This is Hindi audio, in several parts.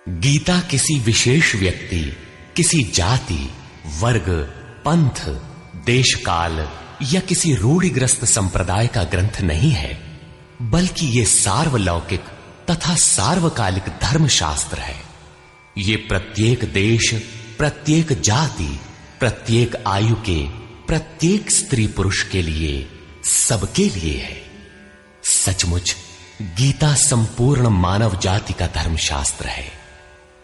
गीता किसी विशेष व्यक्ति, किसी जाति, वर्ग, पंथ, देश काल या किसी रूढ़िग्रस्त संप्रदाय का ग्रंथ नहीं है, बल्कि ये सार्वलौकिक तथा सार्वकालिक धर्मशास्त्र है। ये प्रत्येक देश, प्रत्येक जाति, प्रत्येक आयु के, प्रत्येक स्त्री पुरुष के लिए, सबके लिए है। सचमुच गीता संपूर्ण मानव जाति का धर्मशास्त्र है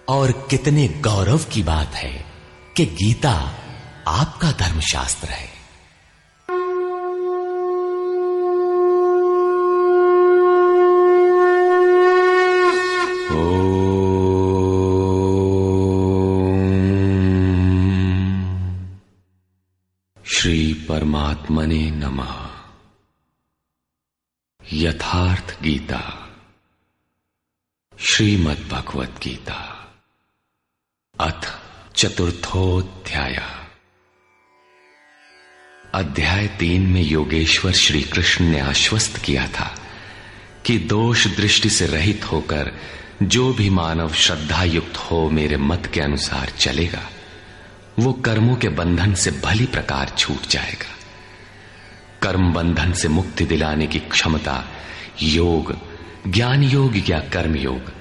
और कितने गौरव की बात है कि गीता आपका धर्मशास्त्र है। श्री परमात्मने नमः। यथार्थ गीता, श्रीमद् भगवत गीता, अथ चतुर्थोऽध्याय। अध्याय 3 में योगेश्वर श्री कृष्ण ने आश्वस्त किया था कि दोष दृष्टि से रहित होकर जो भी मानव श्रद्धा युक्त हो मेरे मत के अनुसार चलेगा, वो कर्मों के बंधन से भली प्रकार छूट जाएगा। कर्म बंधन से मुक्ति दिलाने की क्षमता योग, ज्ञान योग या कर्म योग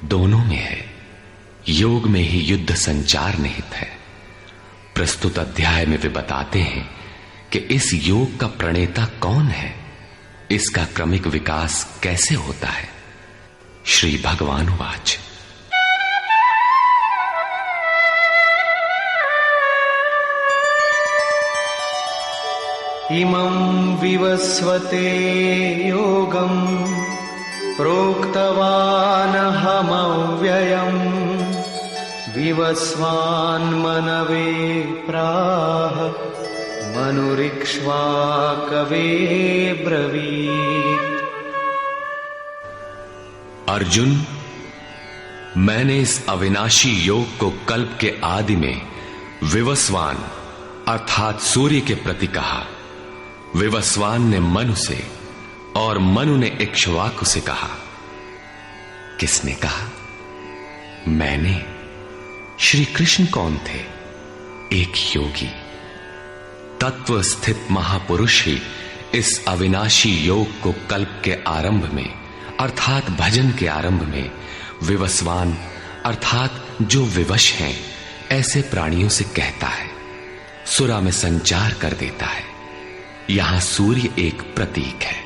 दोनों में है। योग में ही युद्ध संचार निहित है। प्रस्तुत अध्याय में वे बताते हैं कि इस योग का प्रणेता कौन है, इसका क्रमिक विकास कैसे होता है। श्री भगवान वाच। इमं विवस्वते योगं प्रोक्तवानहमव्ययम् विवस्वान्मनवे प्राह मनुरिक्ष्वाकवे ब्रवीत्। अर्जुन, मैंने इस अविनाशी योग को कल्प के आदि में विवस्वान अर्थात सूर्य के प्रति कहा। विवस्वान ने मनु से और मनु ने इक्ष्वाकु से कहा। किसने कहा? मैंने। श्री कृष्ण कौन थे? एक योगी, तत्व स्थित महापुरुष ही इस अविनाशी योग को कल्प के आरंभ में अर्थात भजन के आरंभ में विवस्वान अर्थात जो विवश हैं ऐसे प्राणियों से कहता है, सुरा में संचार कर देता है। यहां सूर्य एक प्रतीक है,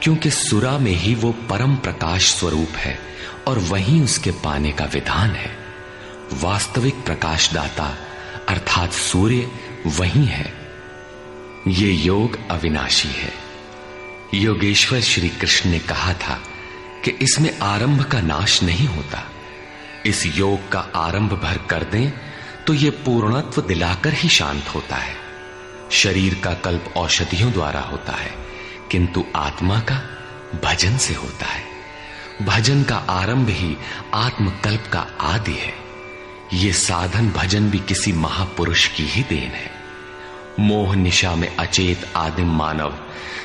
क्योंकि सुरा में ही वो परम प्रकाश स्वरूप है और वहीं उसके पाने का विधान है। वास्तविक प्रकाशदाता अर्थात सूर्य वहीं है। ये योग अविनाशी है। योगेश्वर श्री कृष्ण ने कहा था कि इसमें आरंभ का नाश नहीं होता। इस योग का आरंभ भर कर दें तो ये पूर्णत्व दिलाकर ही शांत होता है। शरीर का कल्प औषधियों द्वारा होता है, किंतु आत्मा का भजन से होता है। भजन का आरंभ ही आत्मकल्प का आदि है। ये साधन भजन भी किसी महापुरुष की ही देन है। मोह निशा में अचेत आदिम मानव,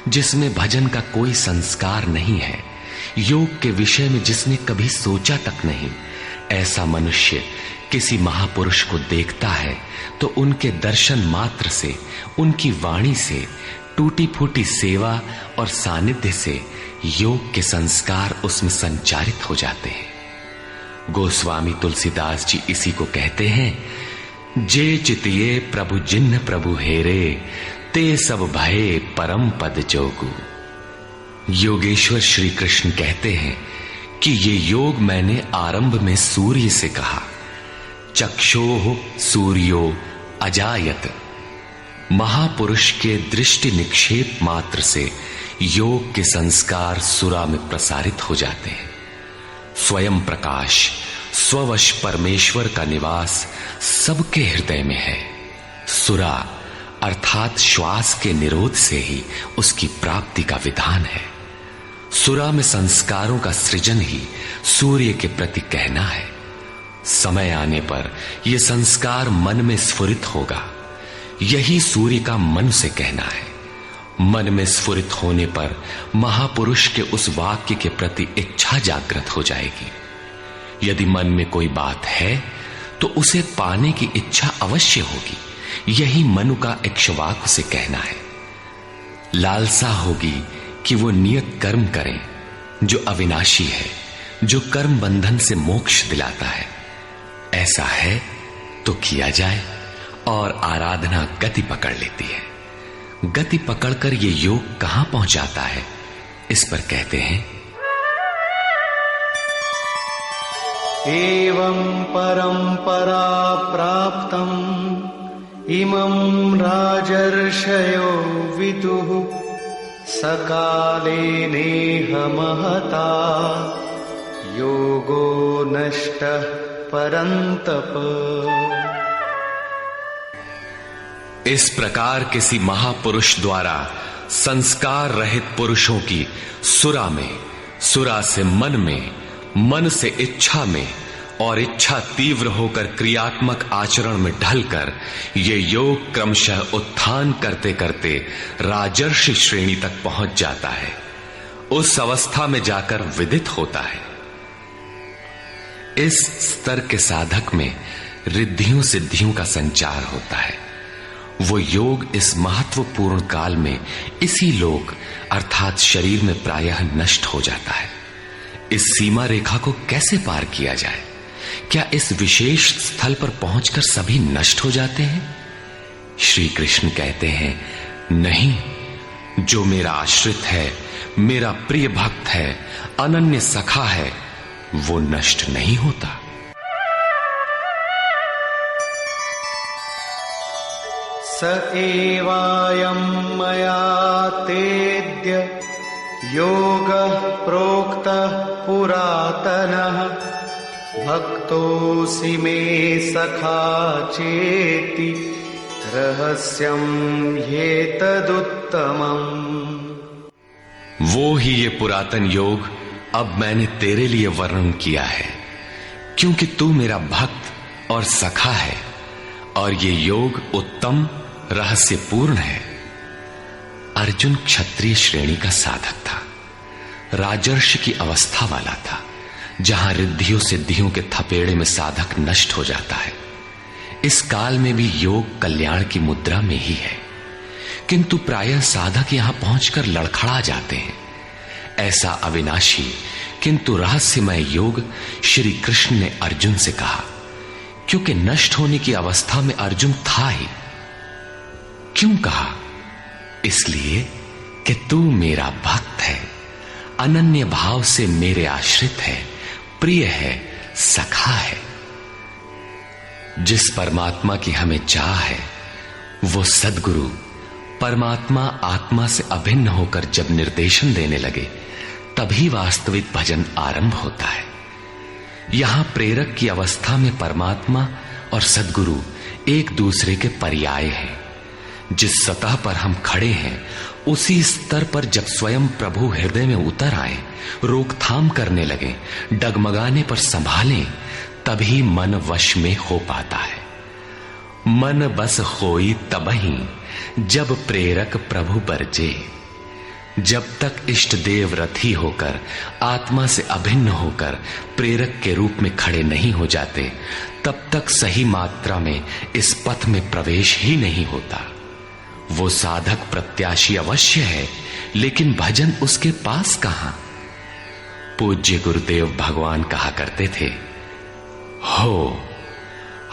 जिसमें भजन का कोई संस्कार नहीं है, योग के विषय में जिसने कभी सोचा तक नहीं, ऐसा मनुष्य किसी महापुरुष को देखता है तो उनके दर्शन मात्र से, उनकी वाणी से, टूटी फूटी सेवा और सानिध्य से योग के संस्कार उसमें संचारित हो जाते हैं। गोस्वामी तुलसीदास जी इसी को कहते हैं, जे चितिये प्रभु जिन्न प्रभु हेरे, ते सब भये परम पद जोगु। योगेश्वर श्री कृष्ण कहते हैं कि ये योग मैंने आरंभ में सूर्य से कहा। चक्षोः सूर्यो अजायत। महापुरुष के दृष्टि निक्षेप मात्र से योग के संस्कार सुरा में प्रसारित हो जाते हैं। स्वयं प्रकाश, स्ववश परमेश्वर का निवास सबके हृदय में है। सुरा अर्थात श्वास के निरोध से ही उसकी प्राप्ति का विधान है। सुरा में संस्कारों का सृजन ही सूर्य के प्रति कहना है। समय आने पर यह संस्कार मन में स्फुरित होगा। यही सूर्य का मन से कहना है। मन में स्फुरित होने पर महापुरुष के उस वाक्य के प्रति इच्छा जागृत हो जाएगी। यदि मन में कोई बात है तो उसे पाने की इच्छा अवश्य होगी। यही मनु का इक्ष्वाकु से कहना है। लालसा होगी कि वो नियत कर्म करें जो अविनाशी है, जो कर्म बंधन से मोक्ष दिलाता है। ऐसा है तो किया जाए और आराधना गति पकड़ लेती है। गति पकड़कर ये योग कहां पहुंचाता है, इस पर कहते हैं, एवं परंपरा प्राप्तम इमं राजर्षयो विदुः सकाले नेह महता योगो नष्टः परंतप। इस प्रकार किसी महापुरुष द्वारा संस्कार रहित पुरुषों की सुरा में, सुरा से मन में, मन से इच्छा में और इच्छा तीव्र होकर क्रियात्मक आचरण में ढलकर ये योग क्रमशः उत्थान करते करते राजर्षि श्रेणी तक पहुंच जाता है। उस अवस्था में जाकर विदित होता है। इस स्तर के साधक में रिद्धियों सिद्धियों का संचार होता है। वो योग इस महत्वपूर्ण काल में इसी लोक अर्थात शरीर में प्रायः नष्ट हो जाता है। इस सीमा रेखा को कैसे पार किया जाए? क्या इस विशेष स्थल पर पहुंचकर सभी नष्ट हो जाते हैं? श्री कृष्ण कहते हैं, नहीं, जो मेरा आश्रित है, मेरा प्रिय भक्त है, अनन्य सखा है, वो नष्ट नहीं होता। स एवायं मया तेद्य योगः प्रोक्तः पुरातनः भक्तोऽसि मे सखा चेति रहस्यं ह्येतदुत्तमम्। वो ही ये पुरातन योग अब मैंने तेरे लिए वर्णन किया है, क्योंकि तू मेरा भक्त और सखा है और ये योग उत्तम रहस्यपूर्ण है। अर्जुन क्षत्रिय श्रेणी का साधक था, राजर्षि की अवस्था वाला था, जहां रिद्धियों सिद्धियों के थपेड़े में साधक नष्ट हो जाता है। इस काल में भी योग कल्याण की मुद्रा में ही है, किंतु प्रायः साधक यहां पहुंचकर लड़खड़ा जाते हैं। ऐसा अविनाशी किंतु रहस्यमय योग श्री कृष्ण ने अर्जुन से कहा, क्योंकि नष्ट होने की अवस्था में अर्जुन था ही। क्यों कहा? इसलिए कि तू मेरा भक्त है, अनन्य भाव से मेरे आश्रित है, प्रिय है, सखा है। जिस परमात्मा की हमें चाह है, वो सद्गुरु परमात्मा आत्मा से अभिन्न होकर जब निर्देशन देने लगे, तभी वास्तविक भजन आरंभ होता है। यहां प्रेरक की अवस्था में परमात्मा और सद्गुरु एक दूसरे के पर्याय हैं। जिस सतह पर हम खड़े हैं, उसी स्तर पर जब स्वयं प्रभु हृदय में उतर आए, रोकथाम करने लगे, डगमगाने पर संभालें, तभी मन वश में हो पाता है। मन बस होई तबही जब प्रेरक प्रभु बरजे। जब तक इष्ट देव रथी होकर, आत्मा से अभिन्न होकर प्रेरक के रूप में खड़े नहीं हो जाते, तब तक सही मात्रा में इस पथ में प्रवेश ही नहीं होता। वो साधक प्रत्याशी अवश्य है, लेकिन भजन उसके पास कहां? पूज्य गुरुदेव भगवान कहा करते थे, हो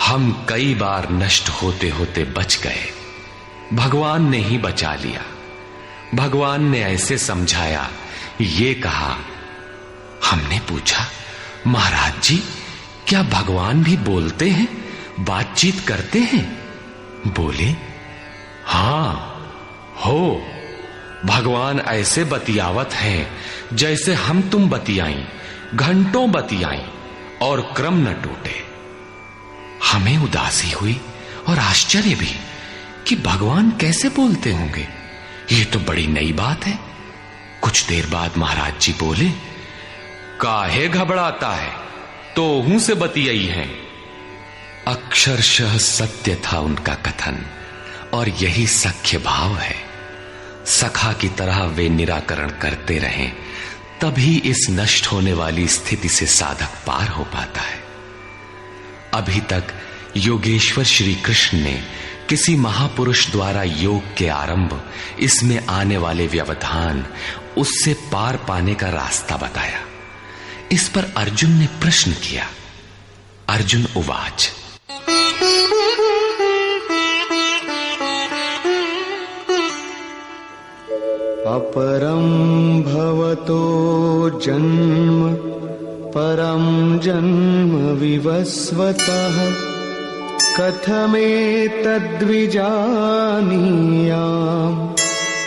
हम कई बार नष्ट होते होते बच गए, भगवान ने ही बचा लिया। भगवान ने ऐसे समझाया, ये कहा। हमने पूछा, महाराज जी, क्या भगवान भी बोलते हैं, बातचीत करते हैं? बोले, हां, हो, भगवान ऐसे बतियावत हैं जैसे हम तुम बतियाई, घंटों बतियाई और क्रम न टूटे। हमें उदासी हुई और आश्चर्य भी कि भगवान कैसे बोलते होंगे, ये तो बड़ी नई बात है। कुछ देर बाद महाराज जी बोले, काहे घबराता है, तो हूं से बतियाई हैं। अक्षरशः सत्य था उनका कथन, और यही सख्य भाव है। सखा की तरह वे निराकरण करते रहें, तभी इस नष्ट होने वाली स्थिति से साधक पार हो पाता है। अभी तक योगेश्वर श्री कृष्ण ने किसी महापुरुष द्वारा योग के आरंभ, इसमें आने वाले व्यवधान, उससे पार पाने का रास्ता बताया। इस पर अर्जुन ने प्रश्न किया। अर्जुन उवाच, अपरं भवतो जन्म परं जन्म विवस्वतः कथमेतद्विजानीयाम्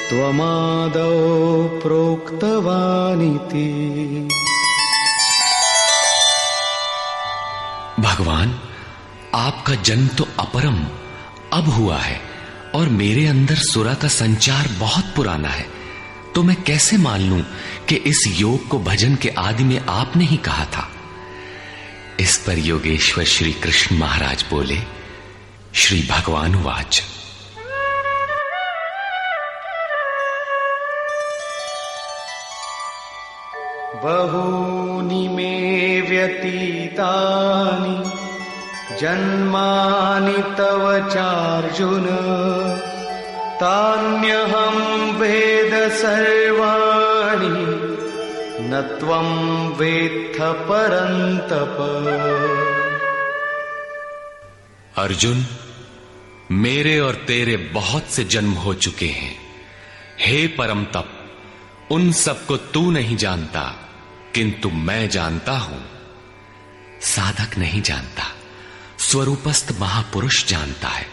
त्वमादौ प्रोक्तवानिति। भगवान, आपका जन्म तो अपरम अब हुआ है और मेरे अंदर सुरा का संचार बहुत पुराना है, तो मैं कैसे मान लूं कि इस योग को भजन के आदि में आपने ही कहा था। इस पर योगेश्वर श्री कृष्ण महाराज बोले। श्री भगवान वाच, बहूनि मे व्यतीतानि जन्मानि तव चार्जुन तान्यहं वेद सर्वाणि न त्वं वेत्थ परन्तप। अर्जुन, मेरे और तेरे बहुत से जन्म हो चुके हैं। हे परम तप, उन सबको तू नहीं जानता, किंतु मैं जानता हूं। साधक नहीं जानता, स्वरूपस्थ महापुरुष जानता है,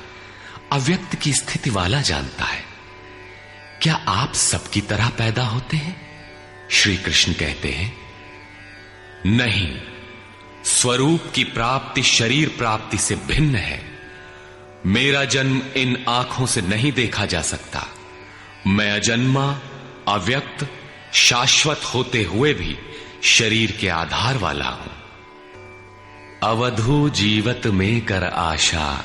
अव्यक्त की स्थिति वाला जानता है। क्या आप सबकी तरह पैदा होते हैं? श्री कृष्ण कहते हैं, नहीं, स्वरूप की प्राप्ति शरीर प्राप्ति से भिन्न है। मेरा जन्म इन आंखों से नहीं देखा जा सकता। मैं अजन्मा, अव्यक्त, शाश्वत होते हुए भी शरीर के आधार वाला हूं। अवधू जीवत में कर आशा,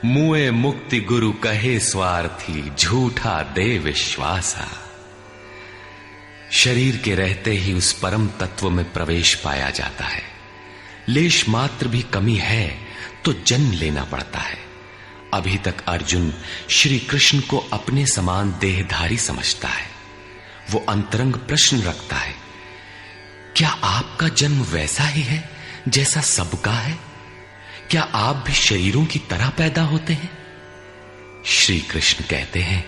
मुए मुक्ति गुरु कहे स्वार्थी, झूठा दे विश्वासा। शरीर के रहते ही उस परम तत्व में प्रवेश पाया जाता है। लेश मात्र भी कमी है तो जन्म लेना पड़ता है। अभी तक अर्जुन श्री कृष्ण को अपने समान देहधारी समझता है। वो अंतरंग प्रश्न रखता है, क्या आपका जन्म वैसा ही है जैसा सबका है? क्या आप भी शरीरों की तरह पैदा होते हैं? श्री कृष्ण कहते हैं,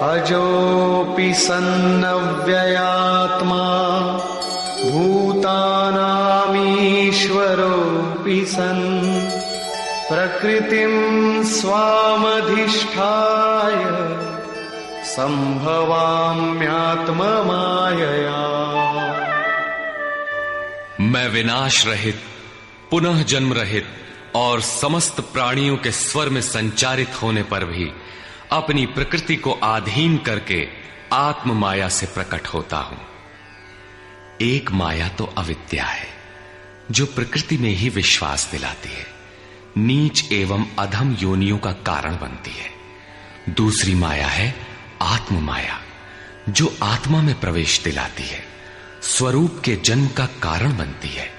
अजोऽपि सन्नव्ययात्मा भूतानामीश्वरोऽपि सन् प्रकृतिं स्वामधिष्ठाय संभवाम्यात्ममायया। मैं विनाश रहित, पुनः जन्म रहित और समस्त प्राणियों के स्वर में संचारित होने पर भी अपनी प्रकृति को अधीन करके आत्म माया से प्रकट होता हूं। एक माया तो अविद्या है, जो प्रकृति में ही विश्वास दिलाती है, नीच एवं अधम योनियों का कारण बनती है। दूसरी माया है आत्म माया, जो आत्मा में प्रवेश दिलाती है, स्वरूप के जन्म का कारण बनती है।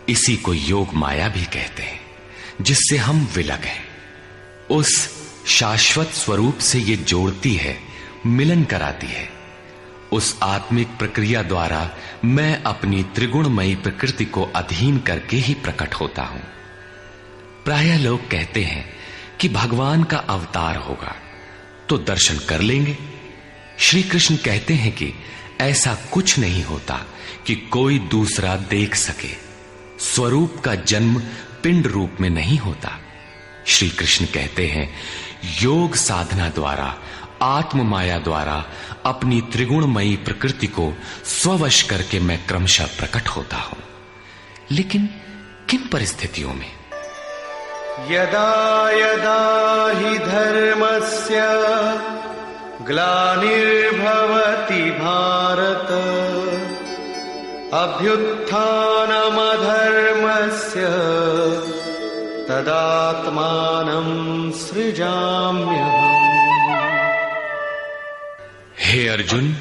इसी को योग माया भी कहते हैं, जिससे हम विलग हैं। उस शाश्वत स्वरूप से ये जोड़ती है, मिलन कराती है। उस आत्मिक प्रक्रिया द्वारा मैं अपनी त्रिगुणमयी प्रकृति को अधीन करके ही प्रकट होता हूं। प्रायः लोग कहते हैं कि भगवान का अवतार होगा तो दर्शन कर लेंगे। श्री कृष्ण कहते हैं कि ऐसा कुछ नहीं होता कि कोई दूसरा देख सके। स्वरूप का जन्म पिंड रूप में नहीं होता। श्री कृष्ण कहते हैं, योग साधना द्वारा, आत्म माया द्वारा अपनी त्रिगुणमयी प्रकृति को स्ववश करके मैं क्रमशः प्रकट होता हूं। लेकिन किन परिस्थितियों में? यदा यदा हि धर्मस्य ग्लानिर्भवति भारत अभ्युत्थानमधर्मस्य तदात्मानं सृजाम्यहम्। हे अर्जुन,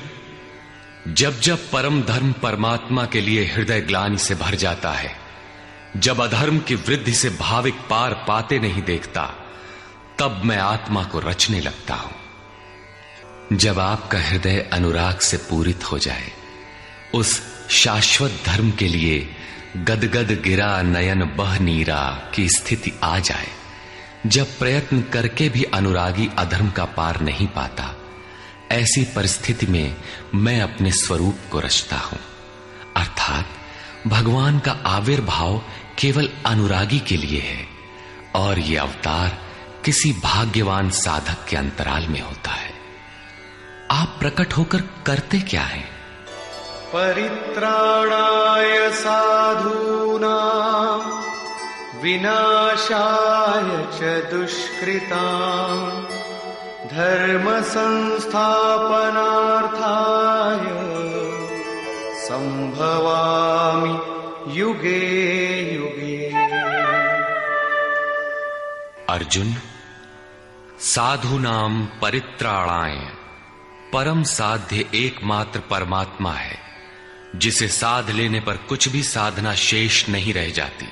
जब जब परम धर्म परमात्मा के लिए हृदय ग्लानि से भर जाता है, जब अधर्म की वृद्धि से भाविक पार पाते नहीं देखता, तब मैं आत्मा को रचने लगता हूं। जब आपका हृदय अनुराग से पूरित हो जाए, उस शाश्वत धर्म के लिए गदगद गिरा नयन बह नीरा की स्थिति आ जाए, जब प्रयत्न करके भी अनुरागी अधर्म का पार नहीं पाता, ऐसी परिस्थिति में मैं अपने स्वरूप को रचता हूं। अर्थात भगवान का आविर्भाव केवल अनुरागी के लिए है और ये अवतार किसी भाग्यवान साधक के अंतराल में होता है। आप प्रकट होकर करते क्या हैं? परित्राणाय साधूनां विनाशाय च दुष्कृतां धर्म संस्थापनार्थाय संभवामि युगे युगे। अर्जुन, साधूनां परित्राणाय परम साध्य एकमात्र परमात्मा है, जिसे साध लेने पर कुछ भी साधना शेष नहीं रह जाती।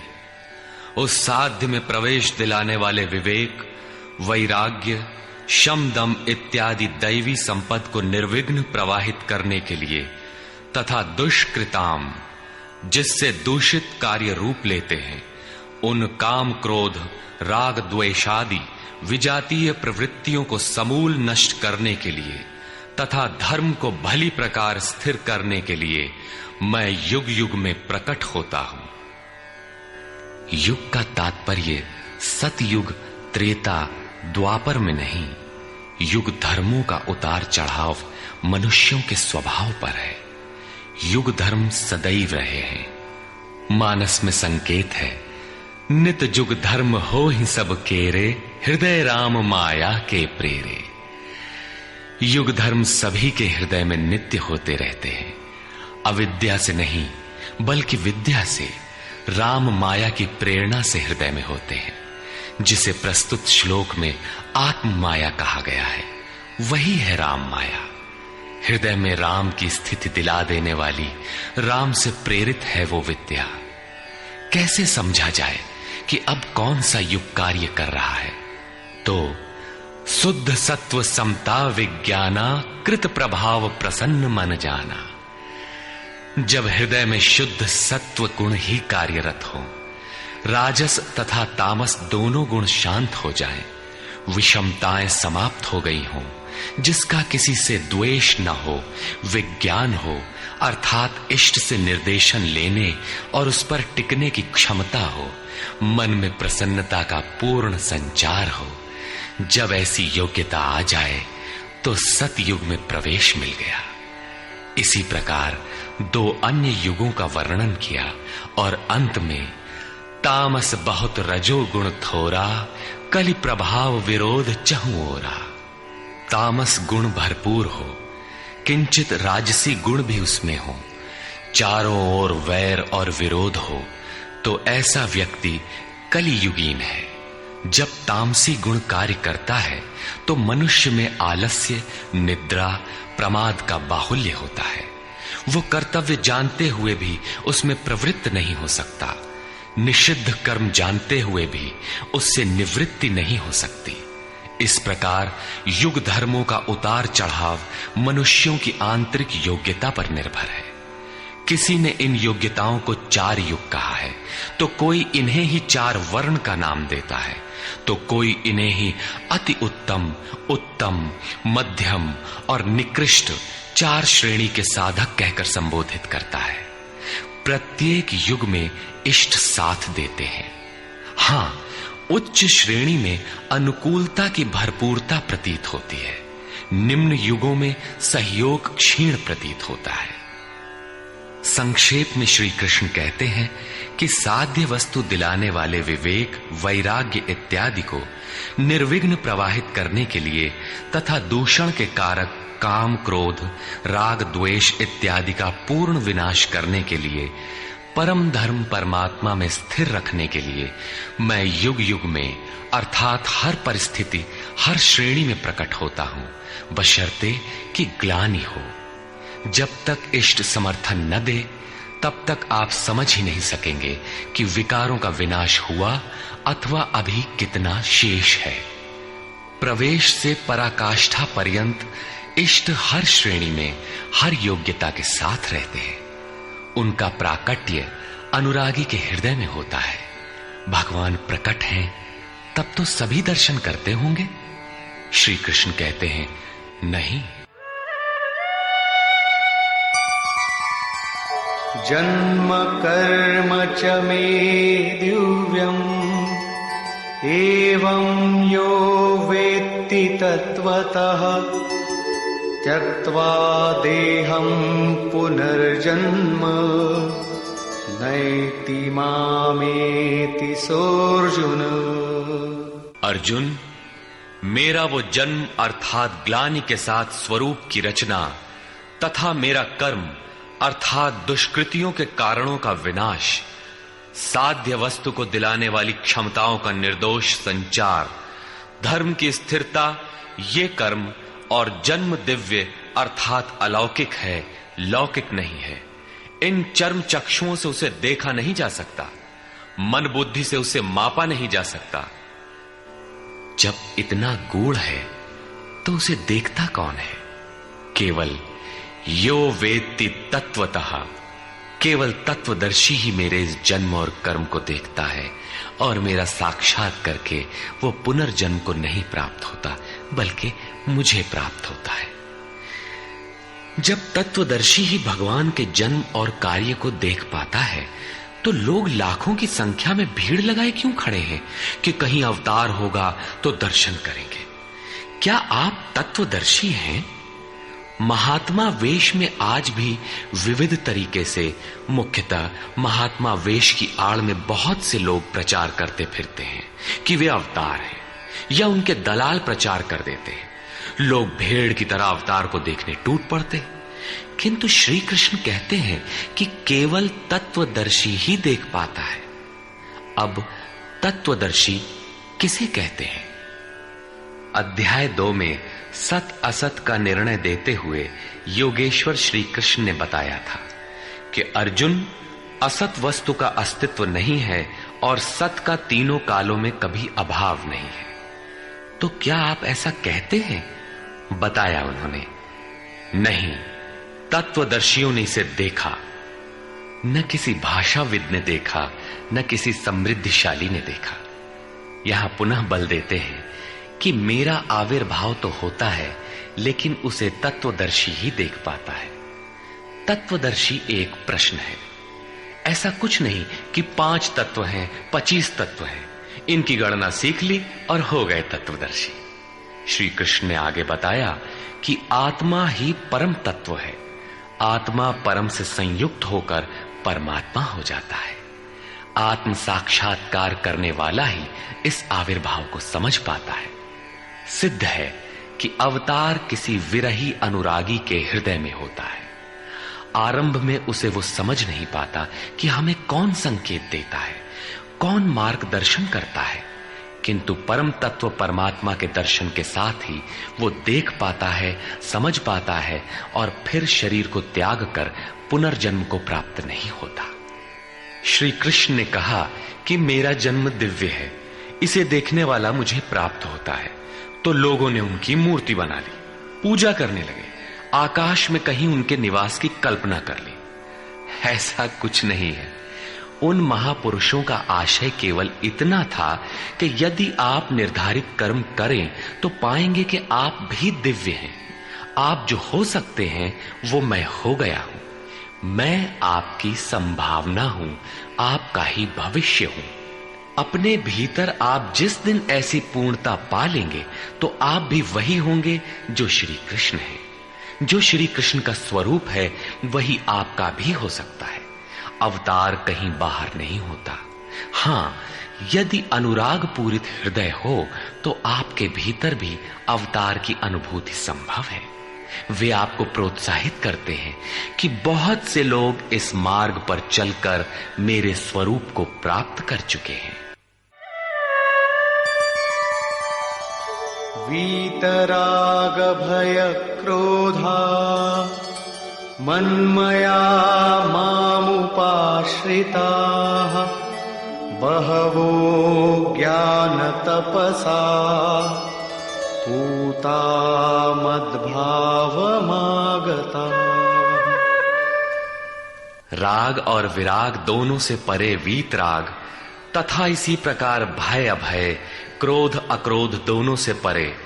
उस साध्य में प्रवेश दिलाने वाले विवेक, वैराग्य, शम दम इत्यादि दैवी संपद को निर्विघ्न प्रवाहित करने के लिए तथा दुष्कृताम, जिससे दूषित कार्य रूप लेते हैं, उन काम क्रोध राग द्वेषादि विजातीय प्रवृत्तियों को समूल नष्ट करने के लिए तथा धर्म को भली प्रकार स्थिर करने के लिए मैं युग युग में प्रकट होता हूं। युग का तात्पर्य सतयुग, त्रेता, द्वापर में नहीं। युग धर्मों का उतार चढ़ाव मनुष्यों के स्वभाव पर है। युग धर्म सदैव रहे हैं। मानस में संकेत है, नित जुग धर्म हो ही सब केरे, हृदय राम माया के प्रेरे। युग धर्म सभी के हृदय में नित्य होते रहते हैं। अविद्या से नहीं बल्कि विद्या से, राम माया की प्रेरणा से हृदय में होते हैं, जिसे प्रस्तुत श्लोक में आत्म माया कहा गया है। वही है राम माया। हृदय में राम की स्थिति दिला देने वाली, राम से प्रेरित है वो विद्या। कैसे समझा जाए कि अब कौन सा युग कार्य कर रहा है? तो शुद्ध सत्व समता विज्ञाना, कृत प्रभाव प्रसन्न मन जाना। जब हृदय में शुद्ध सत्व गुण ही कार्यरत हो, राजस तथा तामस दोनों गुण शांत हो जाएं, विषमताएं समाप्त हो गई हों, जिसका किसी से द्वेष न हो, विज्ञान हो, अर्थात इष्ट से निर्देशन लेने और उस पर टिकने की क्षमता हो, मन में प्रसन्नता का पूर्ण संचार हो, जब ऐसी योग्यता आ जाए तो सतयुग में प्रवेश मिल गया। इसी प्रकार दो अन्य युगों का वर्णन किया और अंत में तामस बहुत रजो गुण थोरा, कलि प्रभाव विरोध चहु ओरा। तामस गुण भरपूर हो, किंचित राजसी गुण भी उसमें हो, चारों ओर वैर और विरोध हो, तो ऐसा व्यक्ति कलियुगीन है। जब तामसी गुण कार्य करता है तो मनुष्य में आलस्य, निद्रा, प्रमाद का बाहुल्य होता है। वो कर्तव्य जानते हुए भी उसमें प्रवृत्त नहीं हो सकता, निषिद्ध कर्म जानते हुए भी उससे निवृत्ति नहीं हो सकती। इस प्रकार युग धर्मों का उतार चढ़ाव मनुष्यों की आंतरिक योग्यता पर निर्भर है। किसी ने इन योग्यताओं को 4 युग कहा है, तो कोई इन्हें ही 4 वर्ण का नाम देता है, तो कोई इन्हें ही अति उत्तम, उत्तम, मध्यम और निकृष्ट 4 श्रेणी के साधक कहकर संबोधित करता है। प्रत्येक युग में इष्ट साथ देते हैं। हां, उच्च श्रेणी में अनुकूलता की भरपूरता प्रतीत होती है, निम्न युगों में सहयोग क्षीण प्रतीत होता है। संक्षेप में श्री कृष्ण कहते हैं कि साध्य वस्तु दिलाने वाले विवेक, वैराग्य इत्यादि को निर्विघ्न प्रवाहित करने के लिए तथा दूषण के कारक काम, क्रोध, राग, द्वेष इत्यादि का पूर्ण विनाश करने के लिए, परम धर्म परमात्मा में स्थिर रखने के लिए मैं युग युग में अर्थात हर परिस्थिति, हर श्रेणी में प्रकट होता हूं, बशर्ते कि ग्लानि हो। जब तक इष्ट समर्थन न दे तब तक आप समझ ही नहीं सकेंगे कि विकारों का विनाश हुआ अथवा अभी कितना शेष है। प्रवेश से पराकाष्ठा पर्यंत इष्ट हर श्रेणी में हर योग्यता के साथ रहते हैं। उनका प्राकट्य अनुरागी के हृदय में होता है। भगवान प्रकट हैं तब तो सभी दर्शन करते होंगे। श्री कृष्ण कहते हैं, नहीं। जन्म कर्म च मे दिव्यम् एवं यो वेत्ति तत्वतः त्यक्त्वा देहं पुनर्जन्म नैति मामेति सोऽर्जुन। अर्जुन, मेरा वो जन्म अर्थात ग्लानि के साथ स्वरूप की रचना तथा मेरा कर्म अर्थात दुष्कृतियों के कारणों का विनाश, साध्य वस्तु को दिलाने वाली क्षमताओं का निर्दोष संचार, धर्म की स्थिरता, ये कर्म और जन्म दिव्य अर्थात अलौकिक है, लौकिक नहीं है। इन चर्म चक्षुओं से उसे देखा नहीं जा सकता, मन बुद्धि से उसे मापा नहीं जा सकता। जब इतना गूढ़ है तो उसे देखता कौन है? केवल यो वेत्ति तत्वतः, केवल तत्वदर्शी ही मेरे इस जन्म और कर्म को देखता है और मेरा साक्षात करके वो पुनर्जन्म को नहीं प्राप्त होता बल्कि मुझे प्राप्त होता है। जब तत्वदर्शी ही भगवान के जन्म और कार्य को देख पाता है तो लोग लाखों की संख्या में भीड़ लगाए क्यों खड़े हैं कि कहीं अवतार होगा तो दर्शन करेंगे। क्या आप तत्वदर्शी हैं? महात्मा वेश में आज भी विविध तरीके से, मुख्यतः महात्मा वेश की आड़ में बहुत से लोग प्रचार करते फिरते हैं कि वे अवतार हैं, या उनके दलाल प्रचार कर देते हैं। लोग भेड़ की तरह अवतार को देखने टूट पड़ते, किंतु श्री कृष्ण कहते हैं कि केवल तत्वदर्शी ही देख पाता है। अब तत्वदर्शी किसे कहते हैं? अध्याय 2 में सत असत का निर्णय देते हुए योगेश्वर श्री कृष्ण ने बताया था कि अर्जुन, असत वस्तु का अस्तित्व नहीं है और सत का तीनों कालों में कभी अभाव नहीं है। तो क्या आप ऐसा कहते हैं? बताया उन्होंने, नहीं, तत्वदर्शियों ने इसे देखा, न किसी भाषाविद ने देखा, न किसी समृद्धिशाली ने देखा। यहां पुनः बल देते हैं कि मेरा आविर्भाव तो होता है लेकिन उसे तत्वदर्शी ही देख पाता है। तत्वदर्शी एक प्रश्न है। ऐसा कुछ नहीं कि 5 तत्व हैं, 25 तत्व हैं, इनकी गणना सीख ली और हो गए तत्वदर्शी। श्री कृष्ण ने आगे बताया कि आत्मा ही परम तत्व है। आत्मा परम से संयुक्त होकर परमात्मा हो जाता है। आत्म साक्षात्कार करने वाला ही इस आविर्भाव को समझ पाता है। सिद्ध है कि अवतार किसी विरही अनुरागी के हृदय में होता है। आरंभ में उसे वो समझ नहीं पाता कि हमें कौन संकेत देता है, कौन मार्गदर्शन करता है, किंतु परम तत्व परमात्मा के दर्शन के साथ ही वो देख पाता है, समझ पाता है और फिर शरीर को त्याग कर पुनर्जन्म को प्राप्त नहीं होता। श्री कृष्ण ने कहा कि मेरा जन्म दिव्य है, इसे देखने वाला मुझे प्राप्त होता है। तो लोगों ने उनकी मूर्ति बना ली, पूजा करने लगे, आकाश में कहीं उनके निवास की कल्पना कर ली। ऐसा कुछ नहीं है। उन महापुरुषों का आशय केवल इतना था कि यदि आप निर्धारित कर्म करें तो पाएंगे कि आप भी दिव्य हैं। आप जो हो सकते हैं वो मैं हो गया हूं। मैं आपकी संभावना हूं, आपका ही भविष्य हूं। अपने भीतर आप जिस दिन ऐसी पूर्णता पा लेंगे तो आप भी वही होंगे जो श्री कृष्ण है। जो श्री कृष्ण का स्वरूप है वही आपका भी हो सकता है। अवतार कहीं बाहर नहीं होता। हां, यदि अनुराग पूरित हृदय हो तो आपके भीतर भी अवतार की अनुभूति संभव है। वे आपको प्रोत्साहित करते हैं कि बहुत से लोग इस मार्ग पर चलकर मेरे स्वरूप को प्राप्त कर चुके हैं। वीतराग भय क्रोधा मन्मया मामुपाश्रिताः बहवो ज्ञानतपसा पूता मद्भावमागता। राग और विराग दोनों से परे वीतराग तथा इसी प्रकार भय अभय, क्रोध अक्रोध दोनों से परे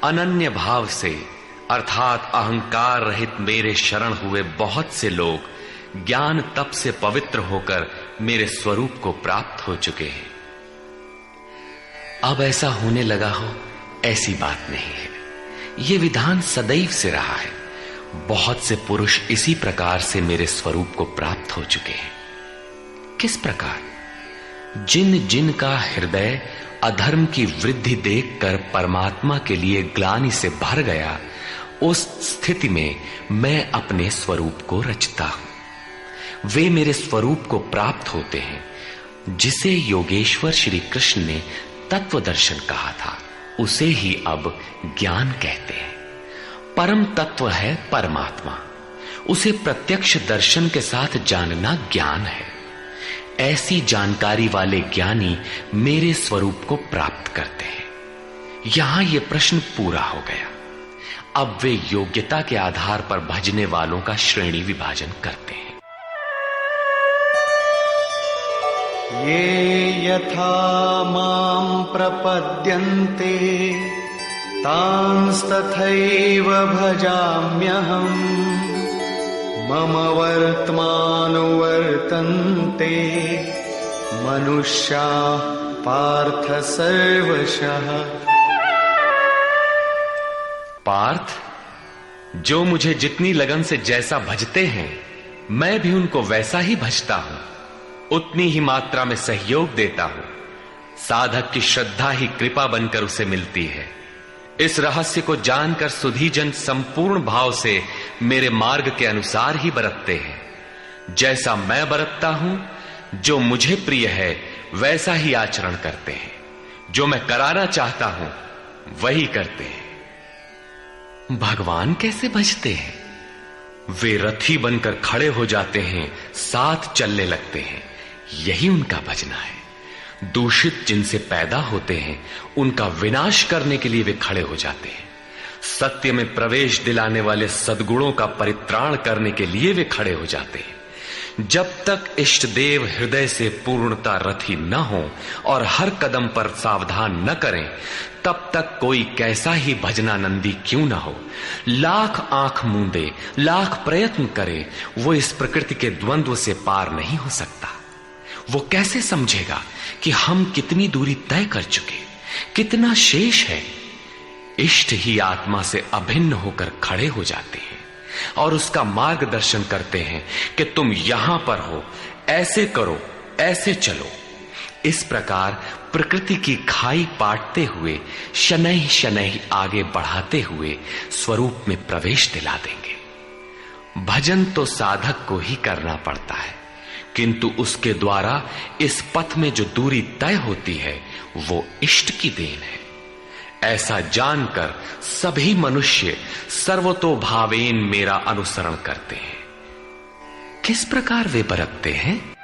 अनन्य भाव से अर्थात अहंकार रहित मेरे शरण हुए बहुत से लोग ज्ञान तप से पवित्र होकर मेरे स्वरूप को प्राप्त हो चुके हैं। अब ऐसा होने लगा हो ऐसी बात नहीं है, ये विधान सदैव से रहा है। बहुत से पुरुष इसी प्रकार से मेरे स्वरूप को प्राप्त हो चुके हैं। किस प्रकार? जिन जिन का हृदय अधर्म की वृद्धि देखकर परमात्मा के लिए ग्लानि से भर गया, उस स्थिति में मैं अपने स्वरूप को रचता हूं। वे मेरे स्वरूप को प्राप्त होते हैं, जिसे योगेश्वर श्री कृष्ण ने तत्व दर्शन कहा था, उसे ही अब ज्ञान कहते हैं। परम तत्व है परमात्मा, उसे प्रत्यक्ष दर्शन के साथ जानना ज्ञान है। ऐसी जानकारी वाले ज्ञानी मेरे स्वरूप को प्राप्त करते हैं। यहां यह प्रश्न पूरा हो गया। अब वे योग्यता के आधार पर भजने वालों का श्रेणी विभाजन करते हैं। ये यथा मां प्रपद्यन्ते तांस्तथैव भजाम्यहम् मम वर्त्मानुवर्तन्ते मनुष्याः पार्थ सर्वशः। पार्थ, जो मुझे जितनी लगन से जैसा भजते हैं, मैं भी उनको वैसा ही भजता हूं, उतनी ही मात्रा में सहयोग देता हूं। साधक की श्रद्धा ही कृपा बनकर उसे मिलती है। इस रहस्य को जानकर सुधीजन संपूर्ण भाव से मेरे मार्ग के अनुसार ही बरतते हैं। जैसा मैं बरतता हूं, जो मुझे प्रिय है वैसा ही आचरण करते हैं। जो मैं कराना चाहता हूं वही करते हैं। भगवान कैसे भजते हैं? वे रथी बनकर खड़े हो जाते हैं, साथ चलने लगते हैं, यही उनका भजना है। दूषित जिनसे पैदा होते हैं, उनका विनाश करने के लिए वे खड़े हो जाते हैं। सत्य में प्रवेश दिलाने वाले सद्गुणों का परित्राण करने के लिए वे खड़े हो जाते हैं। जब तक इष्ट देव हृदय से पूर्णता रथी न हो और हर कदम पर सावधान न करें, तब तक कोई कैसा ही भजनानंदी क्यों न हो, लाख आंख मूंदे, लाख प्रयत्न करे, वो इस प्रकृति के द्वंद्व से पार नहीं हो सकता। वो कैसे समझेगा कि हम कितनी दूरी तय कर चुके, कितना शेष है। इष्ट ही आत्मा से अभिन्न होकर खड़े हो जाते हैं और उसका मार्गदर्शन करते हैं कि तुम यहां पर हो, ऐसे करो, ऐसे चलो। इस प्रकार प्रकृति की खाई पाटते हुए शनैः शनैः आगे बढ़ाते हुए स्वरूप में प्रवेश दिला देंगे। भजन तो साधक को ही करना पड़ता है, किंतु उसके द्वारा इस पथ में जो दूरी तय होती है वो इष्ट की देन है। ऐसा जानकर सभी मनुष्य सर्वतोभावेन मेरा अनुसरण करते हैं। किस प्रकार वे बरतते हैं?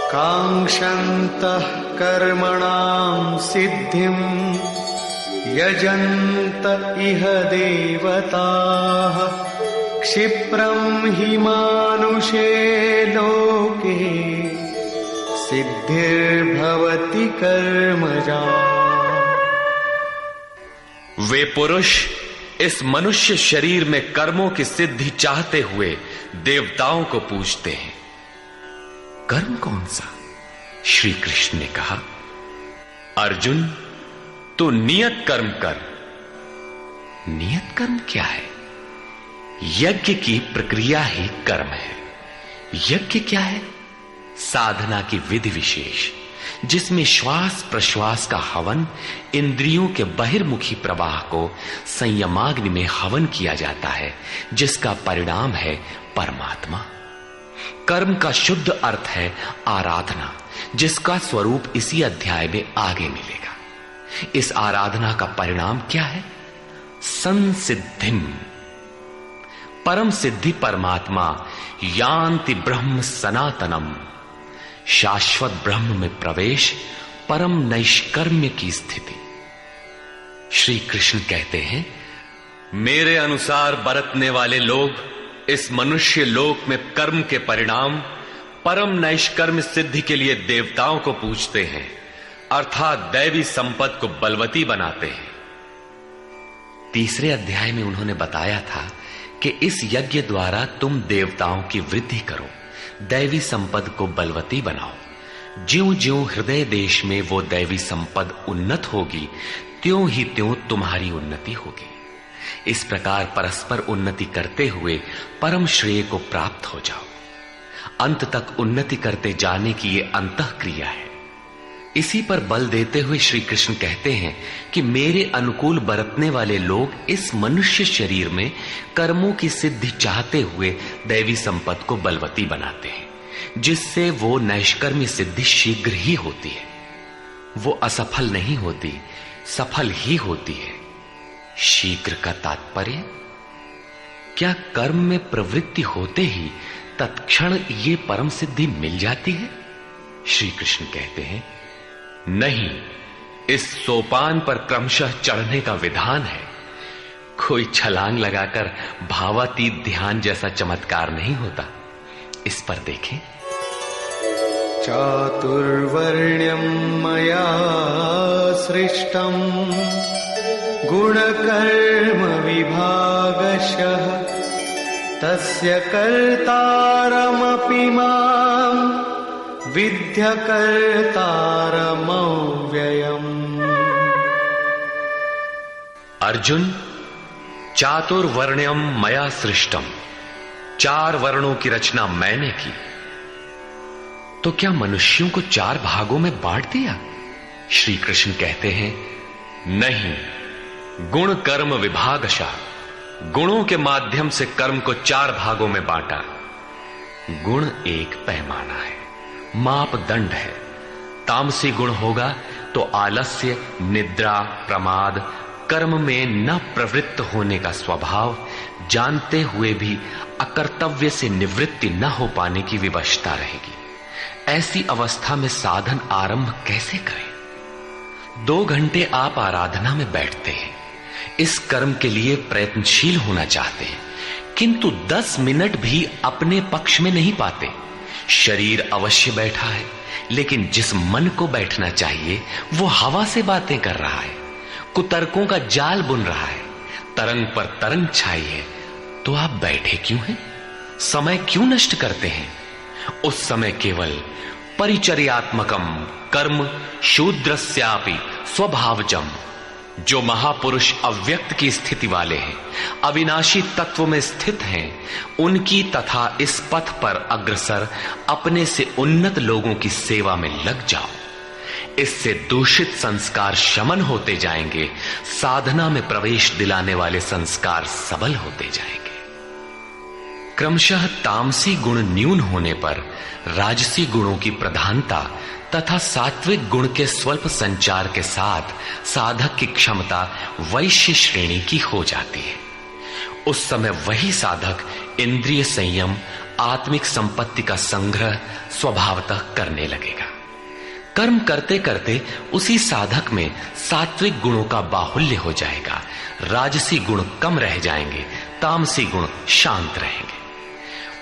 कांक्षन्तः कर्मणां सिद्धिं यजन्त इह देवताः क्षिप्रं हि मानुषे लोके सिद्धिर्भवति कर्मजा। वे पुरुष इस मनुष्य शरीर में कर्मों की सिद्धि चाहते हुए देवताओं को पूजते हैं। कर्म कौन सा? श्री कृष्ण ने कहा, अर्जुन तू नियत कर्म कर। नियत कर्म क्या है? यज्ञ की प्रक्रिया ही कर्म है। यज्ञ क्या है? साधना की विधि विशेष, जिसमें श्वास प्रश्वास का हवन, इंद्रियों के बहिर्मुखी प्रवाह को संयमाग्नि में हवन किया जाता है, जिसका परिणाम है परमात्मा। कर्म का शुद्ध अर्थ है आराधना, जिसका स्वरूप इसी अध्याय में आगे मिलेगा। इस आराधना का परिणाम क्या है? संसिद्धिम, परम सिद्धि परमात्मा यान्ति ब्रह्म सनातनम, शाश्वत ब्रह्म में प्रवेश, परम नैष्कर्म्य की स्थिति। श्री कृष्ण कहते हैं, मेरे अनुसार बरतने वाले लोग इस मनुष्य लोक में कर्म के परिणाम परम नैष्कर्म्य सिद्धि के लिए देवताओं को पूजते हैं, अर्थात दैवी संपद को बलवती बनाते हैं। तीसरे अध्याय में उन्होंने बताया था कि इस यज्ञ द्वारा तुम देवताओं की वृद्धि करो, दैवी संपद को बलवती बनाओ। ज्यों ज्यों हृदय देश में वो दैवी संपद उन्नत होगी, त्यों ही त्यों तुम्हारी उन्नति होगी। इस प्रकार परस्पर उन्नति करते हुए परम श्रेय को प्राप्त हो जाओ। अंत तक उन्नति करते जाने की ये अंतःक्रिया है। इसी पर बल देते हुए श्री कृष्ण कहते हैं कि मेरे अनुकूल बरतने वाले लोग इस मनुष्य शरीर में कर्मों की सिद्धि चाहते हुए दैवी संपद को बलवती बनाते हैं, जिससे वो नैष्कर्म्य सिद्धि शीघ्र ही होती है। वो असफल नहीं होती, सफल ही होती है। शीघ्र का तात्पर्य, क्या कर्म में प्रवृत्ति होते ही तत्क्षण ये परम सिद्धि मिल जाती है? श्री कृष्ण कहते हैं, नहीं, इस सोपान पर क्रमशः चढ़ने का विधान है। कोई छलांग लगाकर भावातीत ध्यान जैसा चमत्कार नहीं होता। इस पर देखें, चातुर्वर्ण्यं मया सृष्टं गुणकर्म विभागशः तस्य कर्तारमपि मां विद्य कर्तारमव्ययम्। अर्जुन, चातुर्वर्ण्यम मया सृष्टम, 4 वर्णों की रचना मैंने की। तो क्या मनुष्यों को 4 भागों में बांट दिया? श्री कृष्ण कहते हैं, नहीं, गुण कर्म विभागशः, गुणों के माध्यम से कर्म को 4 भागों में बांटा। गुण एक पैमाना है, मापदंड है। तामसी गुण होगा तो आलस्य, निद्रा, प्रमाद, कर्म में न प्रवृत्त होने का स्वभाव, जानते हुए भी अकर्तव्य से निवृत्ति न हो पाने की विवशता रहेगी। ऐसी अवस्था में साधन आरंभ कैसे करें? 2 घंटे आप आराधना में बैठते हैं, इस कर्म के लिए प्रयत्नशील होना चाहते हैं, किंतु 10 मिनट भी अपने पक्ष में नहीं पाते। शरीर अवश्य बैठा है, लेकिन जिस मन को बैठना चाहिए वो हवा से बातें कर रहा है, कुतर्कों का जाल बुन रहा है, तरंग पर तरंग छाई है। तो आप बैठे क्यों हैं? समय क्यों नष्ट करते हैं? उस समय केवल परिचर्यात्मकम कर्म शूद्रस्यापि स्वभावजम, जो महापुरुष अव्यक्त की स्थिति वाले हैं, अविनाशी तत्व में स्थित हैं, उनकी तथा इस पथ पर अग्रसर अपने से उन्नत लोगों की सेवा में लग जाओ। इससे दूषित संस्कार शमन होते जाएंगे, साधना में प्रवेश दिलाने वाले संस्कार सबल होते जाएंगे। क्रमशः तामसी गुण न्यून होने पर राजसी गुणों की प्रधानता तथा सात्विक गुण के स्वल्प संचार के साथ साधक की क्षमता वैश्य श्रेणी की हो जाती है। उस समय वही साधक इंद्रिय संयम, आत्मिक संपत्ति का संग्रह स्वभावतः करने लगेगा। कर्म करते करते उसी साधक में सात्विक गुणों का बाहुल्य हो जाएगा, राजसी गुण कम रह जाएंगे, तामसी गुण शांत रहेंगे।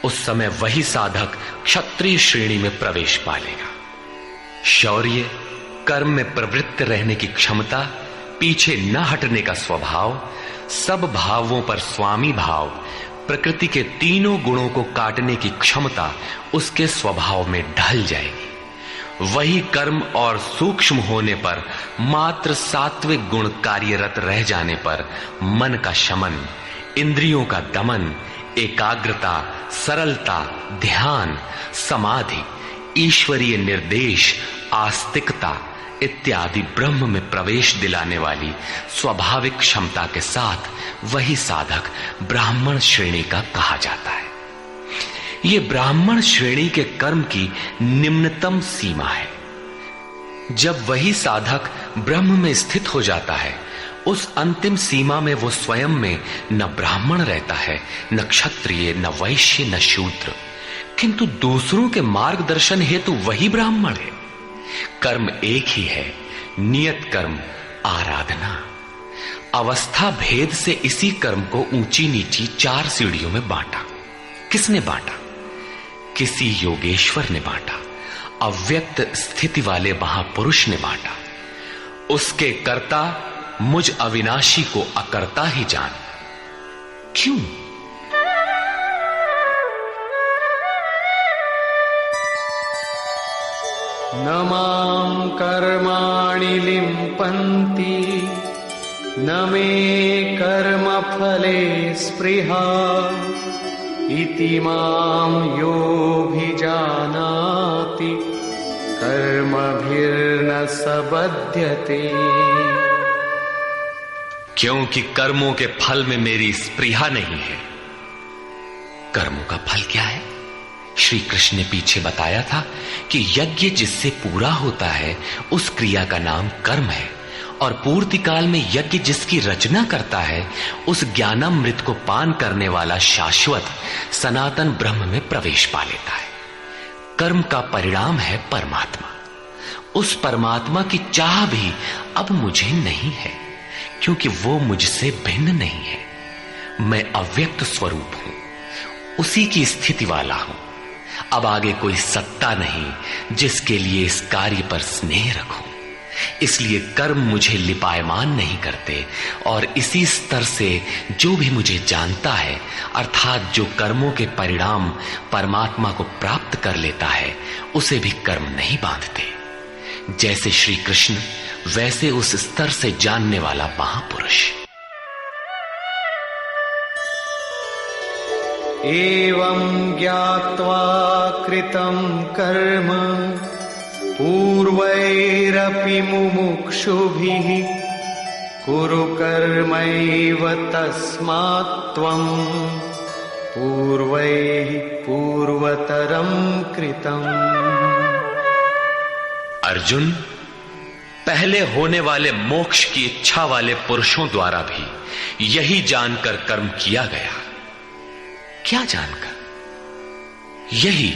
उस समय वही साधक क्षत्रिय श्रेणी में प्रवेश पालेगा। शौर्य, कर्म में प्रवृत्त रहने की क्षमता, पीछे न हटने का स्वभाव, सब भावों पर स्वामी भाव, प्रकृति के तीनों गुणों को काटने की क्षमता उसके स्वभाव में ढल जाएगी। वही कर्म और सूक्ष्म होने पर मात्र सात्विक गुण कार्यरत रह जाने पर मन का शमन, इंद्रियों का दमन, एकाग्रता, सरलता, ध्यान, समाधि, ईश्वरीय निर्देश, आस्तिकता इत्यादि ब्रह्म में प्रवेश दिलाने वाली स्वाभाविक क्षमता के साथ वही साधक ब्राह्मण श्रेणी का कहा जाता है। ये ब्राह्मण श्रेणी के कर्म की निम्नतम सीमा है। जब वही साधक ब्रह्म में स्थित हो जाता है, उस अंतिम सीमा में वो स्वयं में न ब्राह्मण रहता है, न क्षत्रिय, न वैश्य, न शूद्र, किंतु दूसरों के मार्गदर्शन हेतु वही ब्राह्मण है। कर्म एक ही है, नियत कर्म आराधना। अवस्था भेद से इसी कर्म को ऊंची नीची 4 सीढ़ियों में बांटा। किसने बांटा? किसी योगेश्वर ने बांटा, अव्यक्त स्थिति वाले महापुरुष ने बांटा। उसके कर्ता मुझ अविनाशी को अकर्ता ही जान। क्यों? न मां कर्माणि लिम्पन्ति न मे कर्मफले स्पृहा इति मां योऽभिजानाति कर्मभिर्न स बध्यते। क्योंकि कर्मों के फल में मेरी स्पृहा नहीं है। कर्मों का फल क्या है? श्री कृष्ण ने पीछे बताया था कि यज्ञ जिससे पूरा होता है उस क्रिया का नाम कर्म है, और पूर्ति काल में यज्ञ जिसकी रचना करता है उस ज्ञानामृत को पान करने वाला शाश्वत सनातन ब्रह्म में प्रवेश पा लेता है। कर्म का परिणाम है परमात्मा। उस परमात्मा की चाह भी अब मुझे नहीं है, क्योंकि वो मुझसे भिन्न नहीं है। मैं अव्यक्त स्वरूप हूं, उसी की स्थिति वाला हूं। अब आगे कोई सत्ता नहीं जिसके लिए इस कार्य पर स्नेह रखूं। इसलिए कर्म मुझे लिपायमान नहीं करते, और इसी स्तर से जो भी मुझे जानता है, अर्थात जो कर्मों के परिणाम परमात्मा को प्राप्त कर लेता है, उसे भी कर्म नहीं बांधते। जैसे श्री कृष्ण, वैसे उस स्तर से जानने वाला महापुरुष। एवं ज्ञात्वा कृतं कर्म पूर्वैरपि मुमुक्षुभिः कुरु कर्मैव तस्मात् त्वं पूर्वैः पूर्वतरं कृतम्। अर्जुन, पहले होने वाले मोक्ष की इच्छा वाले पुरुषों द्वारा भी यही जानकर कर्म किया गया। क्या जानकर? यही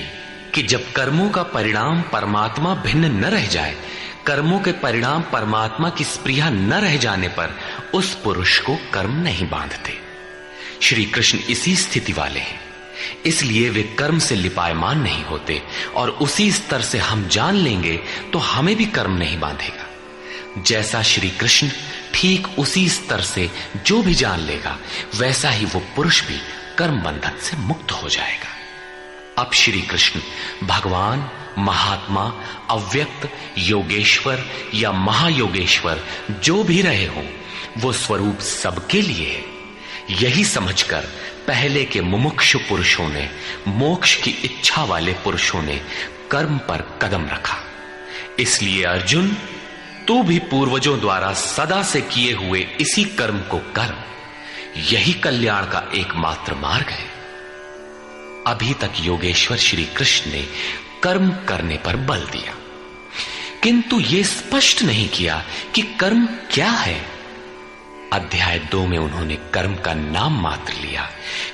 कि जब कर्मों का परिणाम परमात्मा भिन्न न रह जाए, कर्मों के परिणाम परमात्मा की स्पृहा न रह जाने पर उस पुरुष को कर्म नहीं बांधते। श्री कृष्ण इसी स्थिति वाले हैं, इसलिए वे कर्म से लिपायमान नहीं होते, और उसी स्तर से हम जान लेंगे तो हमें भी कर्म नहीं बांधेगा। जैसा श्री कृष्ण, ठीक उसी स्तर से जो भी जान लेगा, वैसा ही वो पुरुष भी कर्म बंधन से मुक्त हो जाएगा। अब श्री कृष्ण भगवान, महात्मा, अव्यक्त, योगेश्वर या महायोगेश्वर जो भी रहे हों, वो स्वरूप सबके लिए है। यही समझकर पहले के मुमुक्षु पुरुषों ने, मोक्ष की इच्छा वाले पुरुषों ने कर्म पर कदम रखा। इसलिए अर्जुन, तू भी पूर्वजों द्वारा सदा से किए हुए इसी कर्म को कर। यही कल्याण का एकमात्र मार्ग है। अभी तक योगेश्वर श्री कृष्ण ने कर्म करने पर बल दिया, किंतु यह स्पष्ट नहीं किया कि कर्म क्या है। अध्याय 2 में उन्होंने कर्म का नाम मात्र लिया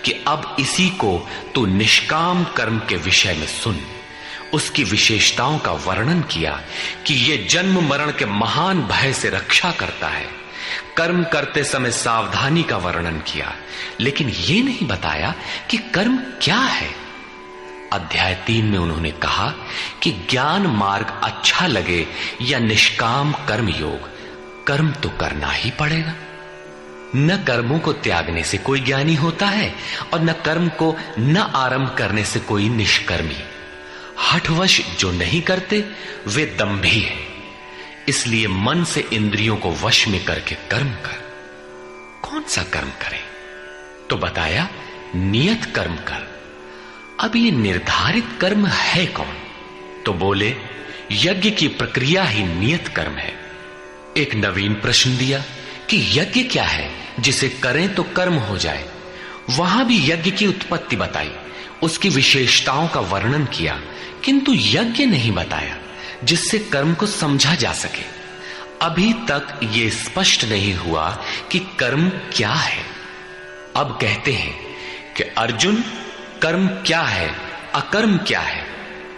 कि अब इसी को तू निष्काम कर्म के विषय में सुन। उसकी विशेषताओं का वर्णन किया कि यह जन्म मरण के महान भय से रक्षा करता है। कर्म करते समय सावधानी का वर्णन किया, लेकिन यह नहीं बताया कि कर्म क्या है। अध्याय 3 में उन्होंने कहा कि ज्ञान मार्ग अच्छा लगे या निष्काम कर्म योग, कर्म तो करना ही पड़ेगा। न कर्मों को त्यागने से कोई ज्ञानी होता है, और न कर्म को न आरंभ करने से कोई निष्कर्मी। हठवश जो नहीं करते वे दंभी हैं। इसलिए मन से इंद्रियों को वश में करके कर्म कर। कौन सा कर्म करें? तो बताया नियत कर्म कर। अब ये निर्धारित कर्म है कौन? तो बोले यज्ञ की प्रक्रिया ही नियत कर्म है। एक नवीन प्रश्न दिया कि यज्ञ क्या है जिसे करें तो कर्म हो जाए। वहां भी यज्ञ की उत्पत्ति बताई, उसकी विशेषताओं का वर्णन किया, किंतु यज्ञ नहीं बताया जिससे कर्म को समझा जा सके। अभी तक ये स्पष्ट नहीं हुआ कि कर्म क्या है। अब कहते हैं कि अर्जुन, कर्म क्या है, अकर्म क्या है,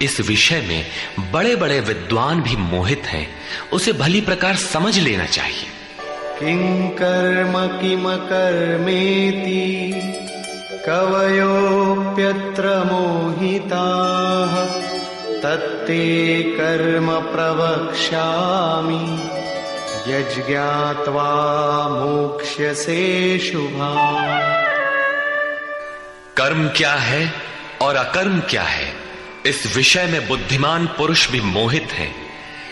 इस विषय में बड़े बड़े विद्वान भी मोहित हैं। उसे भली प्रकार समझ लेना चाहिए। किं कर्म किम कर्मेति कवयोप्यत्र मोहिताः तत्ते कर्म प्रवक्ष्यामि यज्ञात्वा मोक्ष्यसे शुभात्। कर्म क्या है और अकर्म क्या है, इस विषय में बुद्धिमान पुरुष भी मोहित हैं।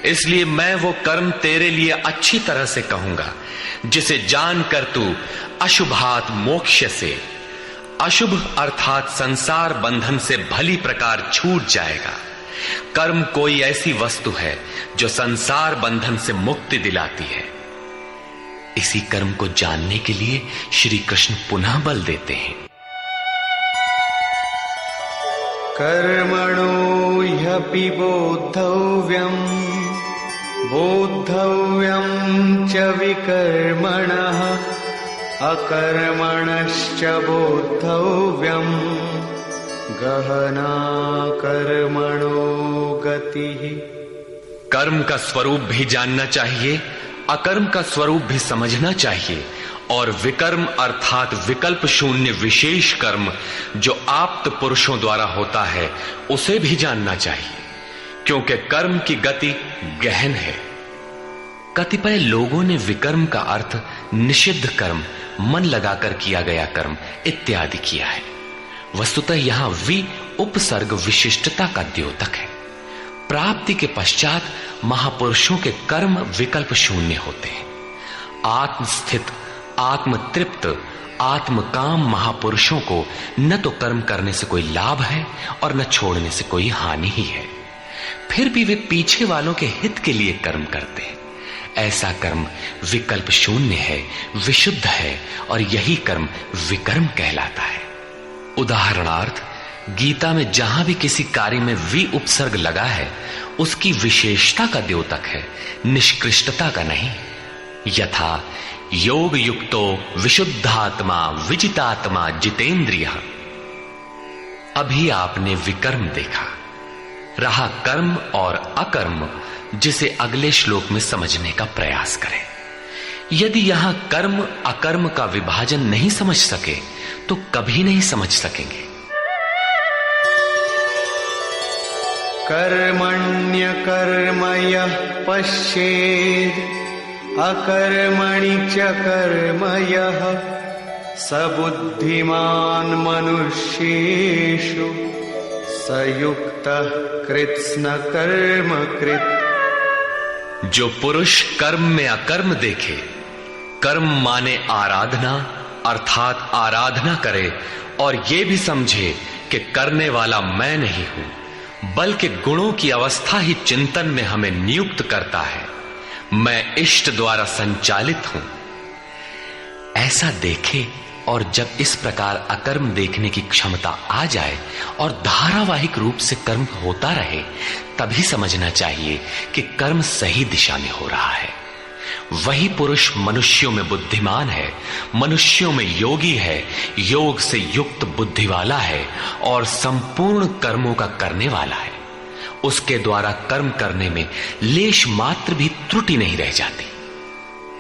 इसलिए मैं वो कर्म तेरे लिए अच्छी तरह से कहूंगा जिसे जानकर तू अशुभात मोक्ष से, अशुभ अर्थात संसार बंधन से भली प्रकार छूट जाएगा। कर्म कोई ऐसी वस्तु है जो संसार बंधन से मुक्ति दिलाती है। इसी कर्म को जानने के लिए श्री कृष्ण पुनः बल देते हैं। कर्मणो ह्यपि बोद्धव्यम् बोद्धव्यम् च विकर्मणः अकर्मणश्च बोद्धव्यम् गहना कर्मणो गतिः। कर्म का स्वरूप भी जानना चाहिए, अकर्म का स्वरूप भी समझना चाहिए, और विकर्म अर्थात विकल्प शून्य विशेष कर्म जो आप्त पुरुषों द्वारा होता है उसे भी जानना चाहिए, क्योंकि कर्म की गति गहन है। कतिपय लोगों ने विकर्म का अर्थ निषिद्ध कर्म, मन लगाकर किया गया कर्म इत्यादि किया है। वस्तुतः यहां वि उपसर्ग विशिष्टता का द्योतक है। प्राप्ति के पश्चात महापुरुषों के कर्म विकल्प शून्य होते हैं। आत्मस्थित, आत्म तृप्त, आत्मकाम महापुरुषों को न तो कर्म करने से कोई लाभ है और न छोड़ने से कोई हानि ही है। फिर भी वे पीछे वालों के हित के लिए कर्म करते हैं। ऐसा कर्म विकल्प शून्य है, विशुद्ध है, और यही कर्म विकर्म कहलाता है। उदाहरणार्थ, गीता में जहां भी किसी कार्य में वि उपसर्ग लगा है उसकी विशेषता का द्योतक है, निष्कृष्टता का नहीं। यथा योग युक्तो विशुद्धात्मा विजितात्मा जितेंद्रिय। अभी आपने विकर्म देखा, रहा कर्म और अकर्म, जिसे अगले श्लोक में समझने का प्रयास करें। यदि यहां कर्म अकर्म का विभाजन नहीं समझ सके तो कभी नहीं समझ सकेंगे। कर्मण्यकर्म यः पश्येत् अकर्मणि च कर्म यः स बुद्धिमान् मनुष्येषु स युक्तः कृत्स्न कर्म कृत्। जो पुरुष कर्म में अकर्म देखे, कर्म माने आराधना अर्थात आराधना करे, और ये भी समझे कि करने वाला मैं नहीं हूं बल्कि गुणों की अवस्था ही चिंतन में हमें नियुक्त करता है, मैं इष्ट द्वारा संचालित हूं, ऐसा देखे। और जब इस प्रकार अकर्म देखने की क्षमता आ जाए और धारावाहिक रूप से कर्म होता रहे, तभी समझना चाहिए कि कर्म सही दिशा में हो रहा है। वही पुरुष मनुष्यों में बुद्धिमान है, मनुष्यों में योगी है, योग से युक्त बुद्धि वाला है और संपूर्ण कर्मों का करने वाला है। उसके द्वारा कर्म करने में लेश मात्र भी त्रुटि नहीं रह जाती।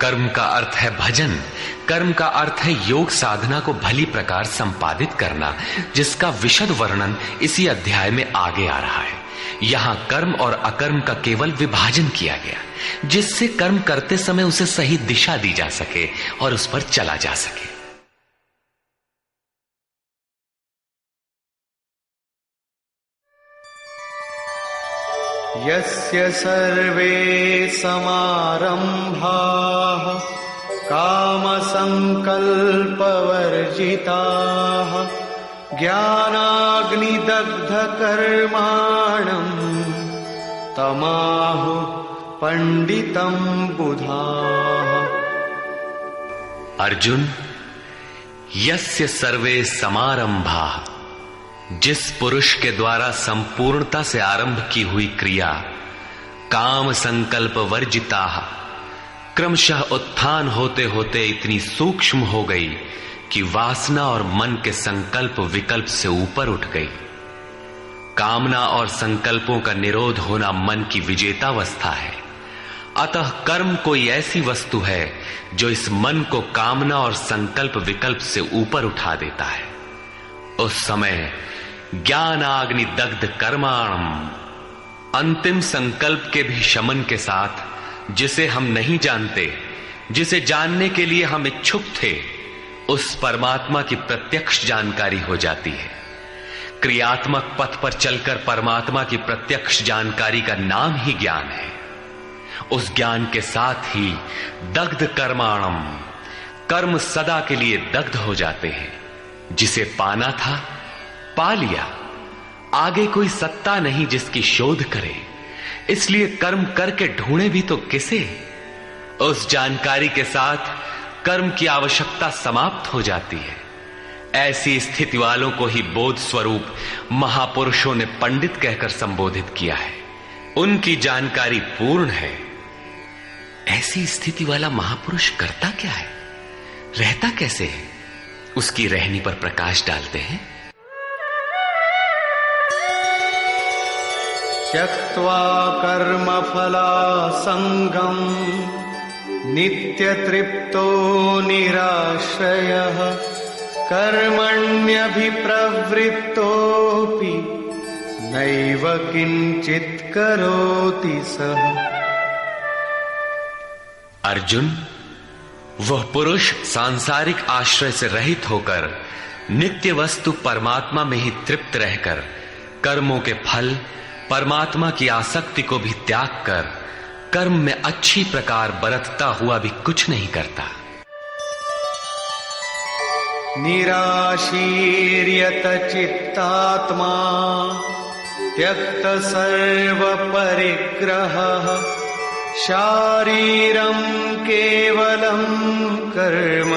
कर्म का अर्थ है भजन, कर्म का अर्थ है योग साधना को भली प्रकार संपादित करना, जिसका विशद वर्णन इसी अध्याय में आगे आ रहा है। यहां कर्म और अकर्म का केवल विभाजन किया गया, जिससे कर्म करते समय उसे सही दिशा दी जा सके और उस पर चला जा सके। यस्य सर्वे समारंभाः कामसंकल्पवर्जिताः ज्ञानाग्निदग्धकर्माणम् तमाहुः पंडितं बुधाः। अर्जुन, यस्य सर्वे समारंभाः, जिस पुरुष के द्वारा संपूर्णता से आरंभ की हुई क्रिया काम संकल्प वर्जिता, क्रमशः उत्थान होते होते इतनी सूक्ष्म हो गई कि वासना और मन के संकल्प विकल्प से ऊपर उठ गई। कामना और संकल्पों का निरोध होना मन की विजेतावस्था है। अतः कर्म कोई ऐसी वस्तु है जो इस मन को कामना और संकल्प विकल्प से ऊपर उठा देता है। उस समय ज्ञानाग्नि दग्ध कर्माणम, अंतिम संकल्प के भी शमन के साथ, जिसे हम नहीं जानते, जिसे जानने के लिए हम इच्छुक थे, उस परमात्मा की प्रत्यक्ष जानकारी हो जाती है। क्रियात्मक पथ पर चलकर परमात्मा की प्रत्यक्ष जानकारी का नाम ही ज्ञान है। उस ज्ञान के साथ ही दग्ध कर्माणम, कर्म सदा के लिए दग्ध हो जाते हैं। जिसे पाना था पा लिया, आगे कोई सत्ता नहीं जिसकी शोध करे, इसलिए कर्म करके ढूंढे भी तो किसे। उस जानकारी के साथ कर्म की आवश्यकता समाप्त हो जाती है। ऐसी स्थिति वालों को ही बोध स्वरूप महापुरुषों ने पंडित कहकर संबोधित किया है। उनकी जानकारी पूर्ण है। ऐसी स्थिति वाला महापुरुष करता क्या है, रहता कैसे है, उसकी रहनी पर प्रकाश डालते हैं। त्यक्त्वा कर्मफलासंगम नित्य तृप्तो निराश्रयः कर्मण्यभिप्रवृत्तोऽपि नैव किंचित् करोति सः। अर्जुन, वह पुरुष सांसारिक आश्रय से रहित होकर नित्य वस्तु परमात्मा में ही तृप्त रहकर कर्मों के फल परमात्मा की आसक्ति को भी त्याग कर कर्म में अच्छी प्रकार बरतता हुआ भी कुछ नहीं करता। निराशीर्यत चित्तात्मा त्यक्त सर्व परिग्रहः शारीरं केवलं कर्म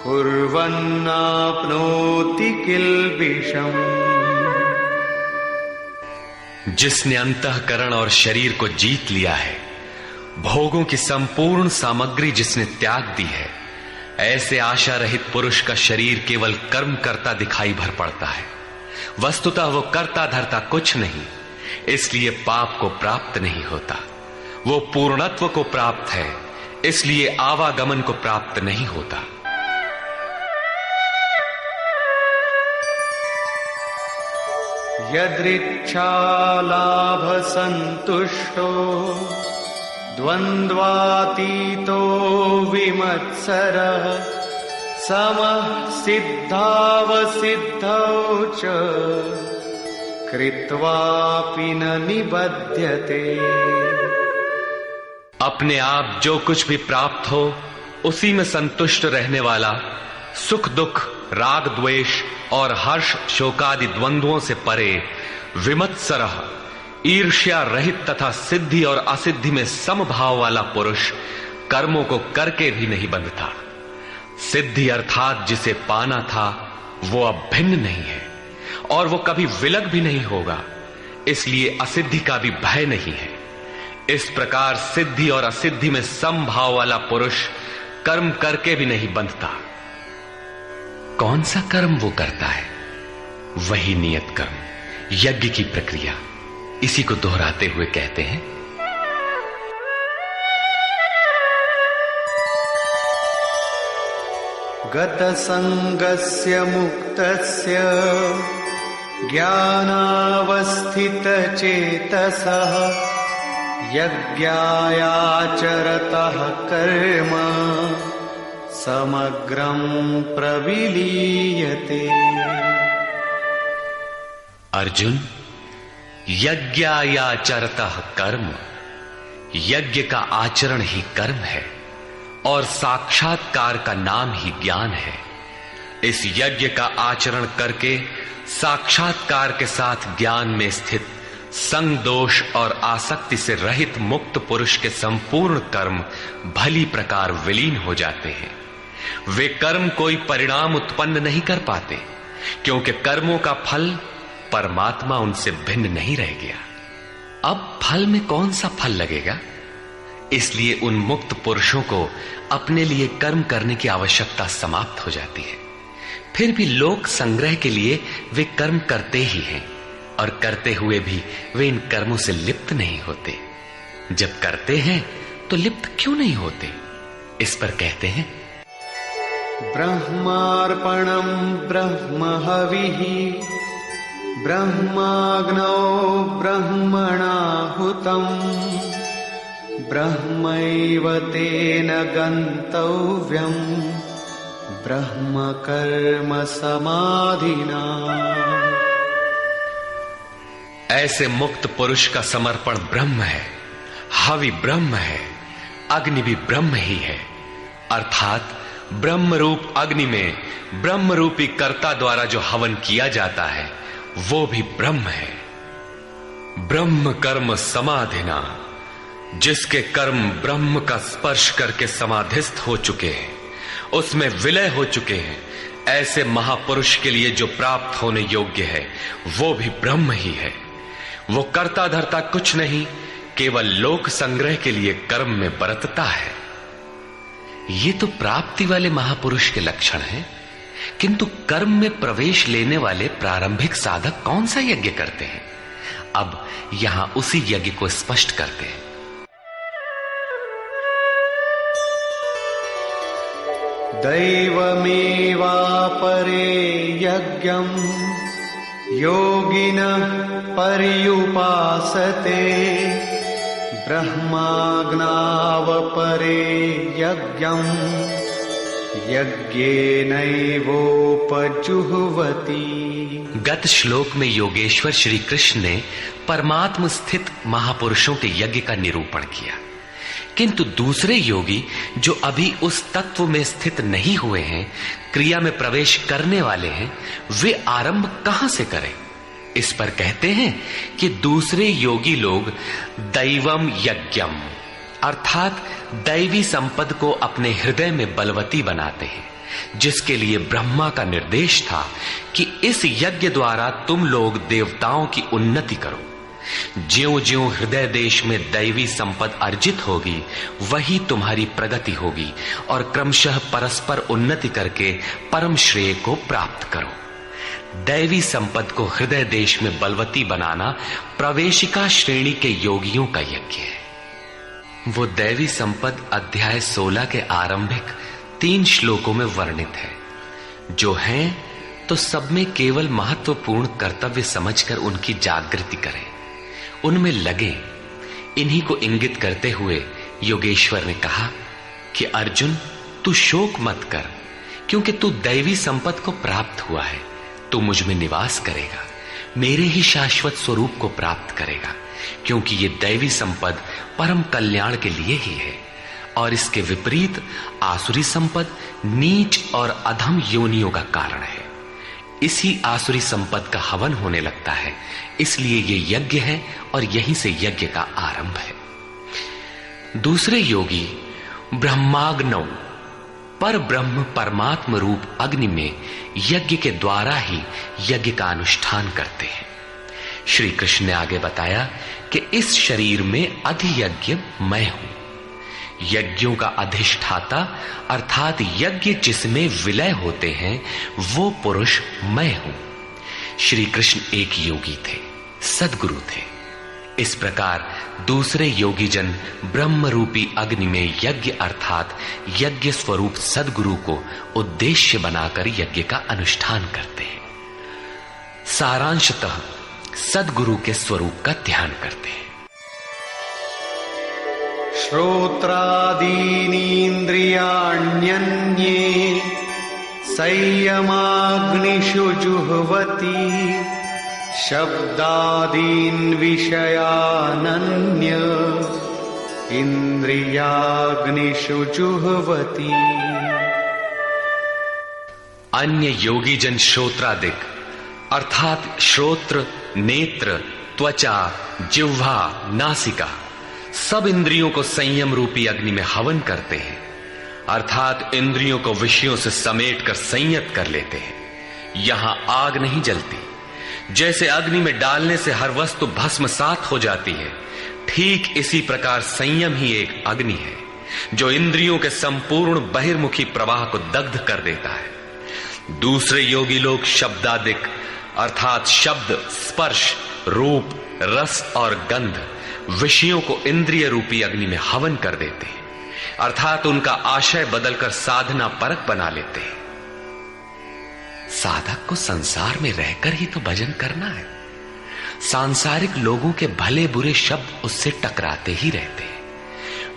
कुर्वन्नाप्नोति किल्बिषम्। जिसने अंतःकरण और शरीर को जीत लिया है, भोगों की संपूर्ण सामग्री जिसने त्याग दी है, ऐसे आशा रहित पुरुष का शरीर केवल कर्म करता दिखाई भर पड़ता है। वस्तुतः वो करता धरता कुछ नहीं, इसलिए पाप को प्राप्त नहीं होता। वो पूर्णत्व को प्राप्त है, इसलिए आवागमन को प्राप्त नहीं होता। यदृच्छालाभ संतुष्टो द्वन्द्वातीतो विमत्सरः समः सिद्धावसिद्धौ च कृत्वापि न निबध्यते। अपने आप जो कुछ भी प्राप्त हो उसी में संतुष्ट रहने वाला, सुख दुख, राग द्वेष और हर्ष शोकादि द्वंद्वों से परे, विमत्सरः, ईर्ष्या रहित तथा सिद्धि और असिद्धि में समभाव वाला पुरुष कर्मों को करके भी नहीं बंधता। सिद्धि अर्थात जिसे पाना था वो अब भिन्न नहीं है और वो कभी विलग भी नहीं होगा, इसलिए असिद्धि का भी भय नहीं है। इस प्रकार सिद्धि और असिद्धि में समभाव वाला पुरुष कर्म करके भी नहीं बंधता। कौन सा कर्म वो करता है? वही नियत कर्म, यज्ञ की प्रक्रिया। इसी को दोहराते हुए कहते हैं, गत संगस्य मुक्तस्य ज्ञानावस्थित चेतसः यज्ञायाचरतः कर्म समग्रं प्रविलीयते। अर्जुन, यज्ञायाचरतः कर्म, यज्ञ का आचरण ही कर्म है और साक्षात्कार का नाम ही ज्ञान है। इस यज्ञ का आचरण करके साक्षात्कार के साथ ज्ञान में स्थित संग दोष और आसक्ति से रहित मुक्त पुरुष के संपूर्ण कर्म भली प्रकार विलीन हो जाते हैं। वे कर्म कोई परिणाम उत्पन्न नहीं कर पाते, क्योंकि कर्मों का फल परमात्मा उनसे भिन्न नहीं रह गया। अब फल में कौन सा फल लगेगा, इसलिए उन मुक्त पुरुषों को अपने लिए कर्म करने की आवश्यकता समाप्त हो जाती है। फिर भी लोक संग्रह के लिए वे कर्म करते ही हैं और करते हुए भी वे इन कर्मों से लिप्त नहीं होते। जब करते हैं तो लिप्त क्यों नहीं होते? इस पर कहते हैं, ब्रह्मार्पणं ब्रह्महविः ब्रह्माग्नौ ब्रह्मणाहुतं ब्रह्मैव तेन गन्तव्यं ब्रह्म कर्म समाधिना। ऐसे मुक्त पुरुष का समर्पण ब्रह्म है, हवि ब्रह्म है, अग्नि भी ब्रह्म ही है। अर्थात ब्रह्म रूप अग्नि में ब्रह्म रूपी कर्ता द्वारा जो हवन किया जाता है वो भी ब्रह्म है। ब्रह्म कर्म समाधिना, जिसके कर्म ब्रह्म का स्पर्श करके समाधिस्थ हो चुके हैं, उसमें विलय हो चुके हैं, ऐसे महापुरुष के लिए जो प्राप्त होने योग्य है वो भी ब्रह्म ही है। वो कर्ता धर्ता कुछ नहीं, केवल लोक संग्रह के लिए कर्म में बरतता है। ये तो प्राप्ति वाले महापुरुष के लक्षण हैं, किंतु कर्म में प्रवेश लेने वाले प्रारंभिक साधक कौन सा यज्ञ करते हैं? अब यहां उसी यज्ञ को स्पष्ट करते हैं। दैवमेवापरे यज्ञं योगिनः पर्युपासते ब्रह्माग्नावपरे यज्ञं यज्ञेनैवोपजुह्वति। गत श्लोक में योगेश्वर श्री कृष्ण ने परमात्म स्थित महापुरुषों के यज्ञ का निरूपण किया, किंतु दूसरे योगी जो अभी उस तत्व में स्थित नहीं हुए हैं, क्रिया में प्रवेश करने वाले हैं, वे आरंभ कहां से करें? इस पर कहते हैं कि दूसरे योगी लोग दैवम यज्ञम अर्थात दैवी संपद को अपने हृदय में बलवती बनाते हैं, जिसके लिए ब्रह्मा का निर्देश था कि इस यज्ञ द्वारा तुम लोग देवताओं की उन्नति करो। ज्यों-ज्यों हृदय देश में दैवी संपद अर्जित होगी, वही तुम्हारी प्रगति होगी और क्रमशः परस्पर उन्नति करके परम श्रेय को प्राप्त करो। दैवी संपद को हृदय देश में बलवती बनाना प्रवेशिका श्रेणी के योगियों का यज्ञ है। वो दैवी संपद अध्याय 16 के आरंभिक 3 श्लोकों में वर्णित है। जो हैं तो सब में केवल महत्वपूर्ण कर्तव्य समझकर उनकी जागृति करें, उनमें लगे। इन्हीं को इंगित करते हुए योगेश्वर ने कहा कि अर्जुन, तू शोक मत कर, क्योंकि तू दैवी संपद को प्राप्त हुआ है। तू मुझ में निवास करेगा, मेरे ही शाश्वत स्वरूप को प्राप्त करेगा, क्योंकि ये दैवी संपद परम कल्याण के लिए ही है। और इसके विपरीत आसुरी संपद नीच और अधम योनियों का कारण है। इसी आसुरी संपद का हवन होने लगता है, इसलिए ये यज्ञ है और यहीं से यज्ञ का आरंभ है। दूसरे योगी ब्रह्माग्नौ पर ब्रह्म परमात्म रूप अग्नि में यज्ञ के द्वारा ही यज्ञ का अनुष्ठान करते हैं। श्री कृष्ण ने आगे बताया कि इस शरीर में अधियज्ञ मैं हूं। यज्ञों का अधिष्ठाता अर्थात यज्ञ जिसमें विलय होते हैं वो पुरुष मैं हूं। श्री कृष्ण एक योगी थे, सद्गुरु थे। इस प्रकार दूसरे योगी जन ब्रह्म रूपी अग्नि में यज्ञ अर्थात यज्ञ स्वरूप सद्गुरु को उद्देश्य बनाकर यज्ञ का अनुष्ठान करते हैं। सारांशतः सद्गुरु के स्वरूप का ध्यान करते हैं। श्रोत्रादीनीन्द्रियाण्यन्ये संयमाग्निषु जुह्वति शब्दादीन् विषयानन्य इंद्रियाग्निषु जुह्वति। अन्य योगी जन श्रोत्रादिक अर्थात श्रोत्र, नेत्र, त्वचा, जिह्वा, नासिका सब इंद्रियों को संयम रूपी अग्नि में हवन करते हैं, अर्थात इंद्रियों को विषयों से समेटकर संयत कर लेते हैं। यहां आग नहीं जलती, जैसे अग्नि में डालने से हर वस्तु भस्मसात हो जाती है, ठीक इसी प्रकार संयम ही एक अग्नि है जो इंद्रियों के संपूर्ण बहिर्मुखी प्रवाह को दग्ध कर देता है। दूसरे योगी लोग शब्दादिक अर्थात शब्द, स्पर्श, रूप, रस और गंध विषयों को इंद्रिय रूपी अग्नि में हवन कर देते हैं, अर्थात उनका आशय बदलकर साधना परक बना लेते हैं। साधक को संसार में रहकर ही तो भजन करना है। सांसारिक लोगों के भले बुरे शब्द उससे टकराते ही रहते हैं।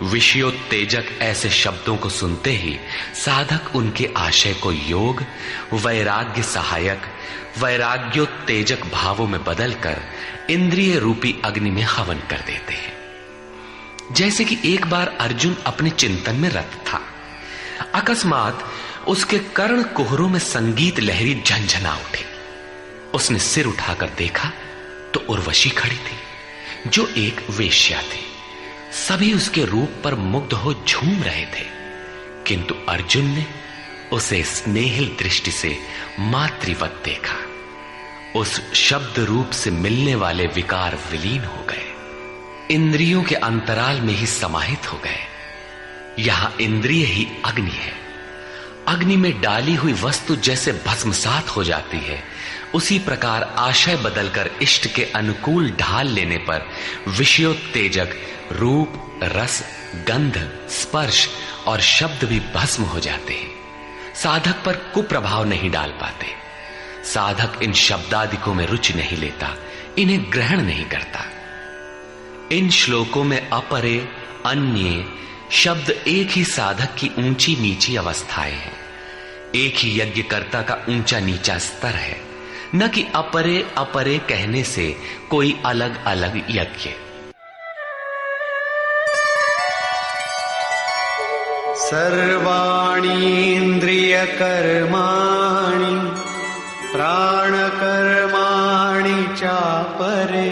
विषयोत्तेजक ऐसे शब्दों को सुनते ही साधक उनके आशय को योग, वैराग्य सहायक, वैराग्योत्तेजक भावों में बदलकर इंद्रिय रूपी अग्नि में हवन कर देते हैं। जैसे कि एक बार अर्जुन अपने चिंतन में रत था, अकस्मात उसके कर्ण कुहरों में संगीत लहरी झंझना उठी। उसने सिर उठाकर देखा तो उर्वशी खड़ी थी, जो एक वेश्या थी। सभी उसके रूप पर मुग्ध हो झूम रहे थे, किंतु अर्जुन ने उसे स्नेहिल दृष्टि से मातृवत देखा। उस शब्द रूप से मिलने वाले विकार विलीन हो गए, इंद्रियों के अंतराल में ही समाहित हो गए। यहां इंद्रिय ही अग्नि है। अग्नि में डाली हुई वस्तु जैसे भस्मसात हो जाती है, उसी प्रकार आशय बदलकर इष्ट के अनुकूल ढाल लेने पर विषयोत्तेजक रूप, रस, गंध, स्पर्श और शब्द भी भस्म हो जाते हैं। साधक पर कुप्रभाव नहीं डाल पाते। साधक इन शब्दादिकों में रुचि नहीं लेता, इन्हें ग्रहण नहीं करता। इन श्लोकों में अपरे, अन्य शब्द एक ही साधक की ऊंची नीची अवस्थाएं हैं। एक ही यज्ञकर्ता का ऊंचा नीचा स्तर है, न कि अपरे अपरे कहने से कोई अलग अलग यज्ञ। सर्वाणि इंद्रिय कर्माणि प्राणकर्माणि चापरे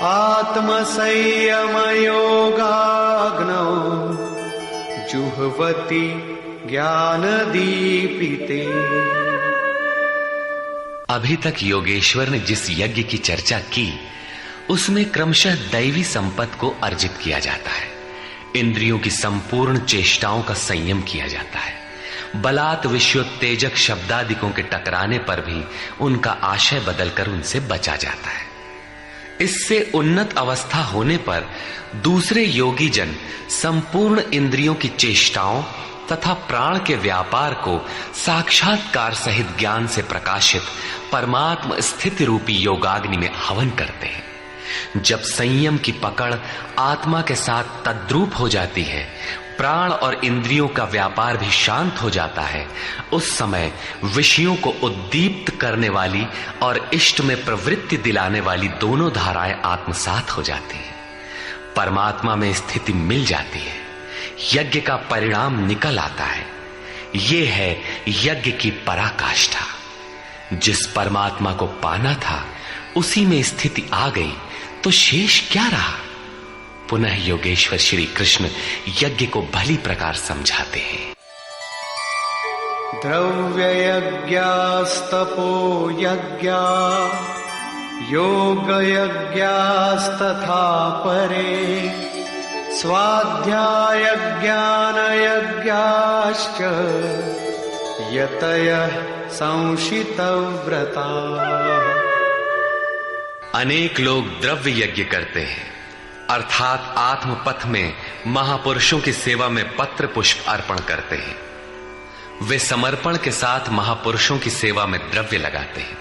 आत्मसंयम योगाग्नौ जुह्वति ज्ञान दीपिते। अभी तक योगेश्वर ने जिस यज्ञ की चर्चा की, उसमें क्रमशः दैवी संपत्ति को अर्जित किया जाता है। इंद्रियों की संपूर्ण चेष्टाओं का संयम किया जाता है। बलात् विषयोत्तेजक शब्दादिकों के टकराने पर भी उनका आशय बदलकर उनसे बचा जाता है। इससे उन्नत अवस्था होने पर दूसरे योगी जन संपूर्ण इंद्रियों की चेष्टाओं तथा प्राण के व्यापार को साक्षात्कार सहित ज्ञान से प्रकाशित परमात्म स्थिति रूपी योगाग्नि में हवन करते हैं। जब संयम की पकड़ आत्मा के साथ तद्रूप हो जाती है, प्राण और इंद्रियों का व्यापार भी शांत हो जाता है, उस समय विषयों को उद्दीप्त करने वाली और इष्ट में प्रवृत्ति दिलाने वाली दोनों धाराएं आत्मसात हो जाती हैं। परमात्मा में स्थिति मिल जाती है, यज्ञ का परिणाम निकल आता है। ये है यज्ञ की पराकाष्ठा। जिस परमात्मा को पाना था उसी में स्थिति आ गई तो शेष क्या रहा। पुनः योगेश्वर श्री कृष्ण यज्ञ को भली प्रकार समझाते हैं। द्रव्य यज्ञास्तपो यज्ञा योग यज्ञास्तथा परे स्वाध्याय ज्ञान यज्ञाश्च यतयः संशित व्रता। अनेक लोग द्रव्य यज्ञ करते हैं, अर्थात आत्मपथ में महापुरुषों की सेवा में पत्र पुष्प अर्पण करते हैं। वे समर्पण के साथ महापुरुषों की सेवा में द्रव्य लगाते हैं।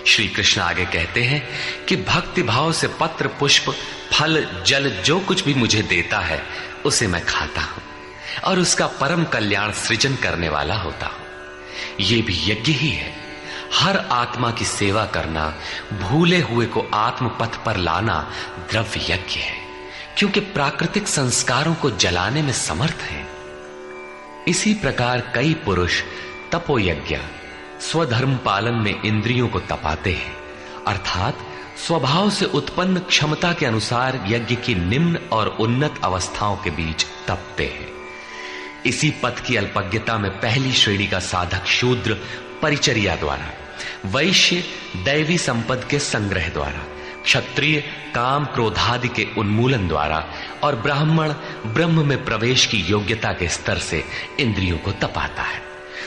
श्री कृष्ण आगे कहते हैं कि भक्ति भाव से पत्र पुष्प फल जल जो कुछ भी मुझे देता है उसे मैं खाता हूं और उसका परम कल्याण सृजन करने वाला होता हूं। ये भी यज्ञ ही है। हर आत्मा की सेवा करना, भूले हुए को आत्मपथ पर लाना द्रव्य यज्ञ है, क्योंकि प्राकृतिक संस्कारों को जलाने में समर्थ है। इसी प्रकार कई पुरुष तपोयज्ञ स्वधर्म पालन में इंद्रियों को तपाते हैं, अर्थात स्वभाव से उत्पन्न क्षमता के अनुसार यज्ञ की निम्न और उन्नत अवस्थाओं के बीच तपते हैं। इसी पथ की अल्पज्ञता में पहली श्रेणी का साधक शूद्र परिचर्या द्वारा, वैश्य दैवी संपद के संग्रह द्वारा, क्षत्रिय काम क्रोधादि के उन्मूलन द्वारा और ब्राह्मण ब्रह्म में प्रवेश की योग्यता के स्तर से इंद्रियों को तपाता है।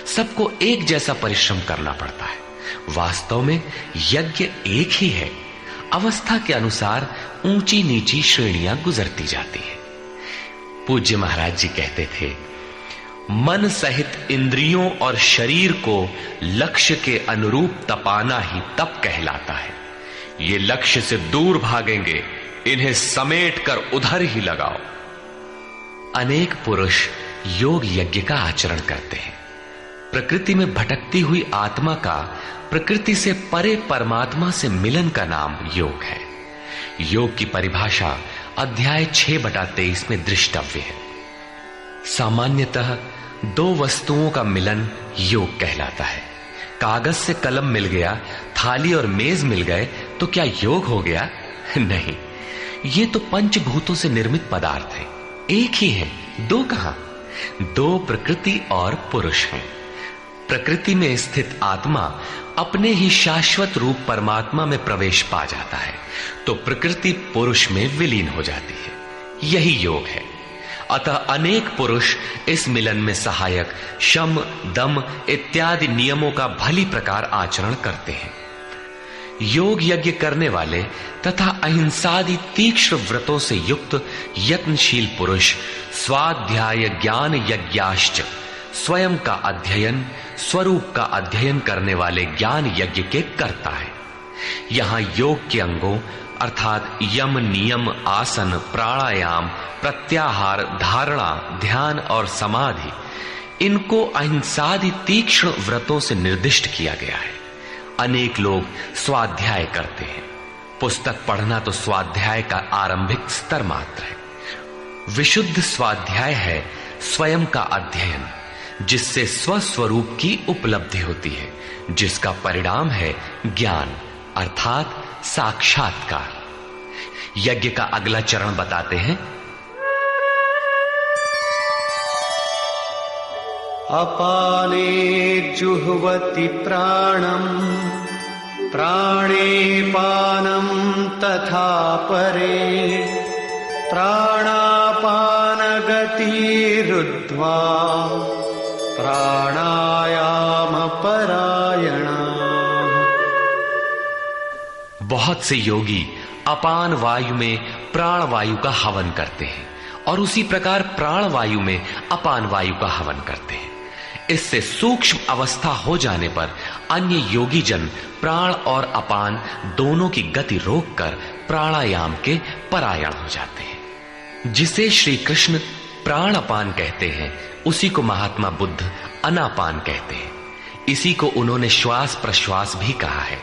सबको एक जैसा परिश्रम करना पड़ता है। वास्तव में यज्ञ एक ही है, अवस्था के अनुसार ऊंची नीची श्रेणियां गुजरती जाती है। पूज्य महाराज जी कहते थे, मन सहित इंद्रियों और शरीर को लक्ष्य के अनुरूप तपाना ही तप कहलाता है। ये लक्ष्य से दूर भागेंगे, इन्हें समेट कर उधर ही लगाओ। अनेक पुरुष योग यज्ञ का आचरण करते हैं। प्रकृति में भटकती हुई आत्मा का प्रकृति से परे परमात्मा से मिलन का नाम योग है। योग की परिभाषा अध्याय 6/23 में दृष्टव्य है। सामान्यतः दो वस्तुओं का मिलन योग कहलाता है। कागज से कलम मिल गया, थाली और मेज मिल गए तो क्या योग हो गया? नहीं, ये तो पंचभूतों से निर्मित पदार्थ है, एक ही है, दो कहां? दो प्रकृति और पुरुष हैं। प्रकृति में स्थित आत्मा अपने ही शाश्वत रूप परमात्मा में प्रवेश पा जाता है तो प्रकृति पुरुष में विलीन हो जाती है। यही योग है। अतः अनेक पुरुष इस मिलन में सहायक शम, दम इत्यादि नियमों का भली प्रकार आचरण करते हैं। योग यज्ञ करने वाले तथा अहिंसादि तीक्ष्ण व्रतों से युक्त यत्नशील पुरुष स्वाध्याय ज्ञान यज्ञाश्च, स्वयं का अध्ययन, स्वरूप का अध्ययन करने वाले ज्ञान यज्ञ के कर्ता है। यहां योग के अंगों अर्थात यम, नियम, आसन, प्राणायाम, प्रत्याहार, धारणा, ध्यान और समाधि, इनको अहिंसादि तीक्ष्ण व्रतों से निर्दिष्ट किया गया है। अनेक लोग स्वाध्याय करते हैं। पुस्तक पढ़ना तो स्वाध्याय का आरंभिक स्तर मात्र है। विशुद्ध स्वाध्याय है स्वयं का अध्ययन, जिससे स्वस्वरूप की उपलब्धि होती है, जिसका परिणाम है ज्ञान अर्थात साक्षात्कार। यज्ञ का अगला चरण बताते हैं। अपाने जुह्वति प्राणम, प्राणे पानम तथा परे, प्राणापान गतिरुद्ध्वा प्राणायाम परायणा। बहुत से योगी अपान वायु में प्राण वायु का हवन करते हैं और उसी प्रकार प्राण वायु में अपान वायु का हवन करते हैं। इससे सूक्ष्म अवस्था हो जाने पर अन्य योगी जन प्राण और अपान दोनों की गति रोककर प्राणायाम के परायण हो जाते हैं। जिसे श्री कृष्ण प्राण अपान कहते हैं, उसी को महात्मा बुद्ध अनापान कहते हैं। इसी को उन्होंने श्वास प्रश्वास भी कहा है।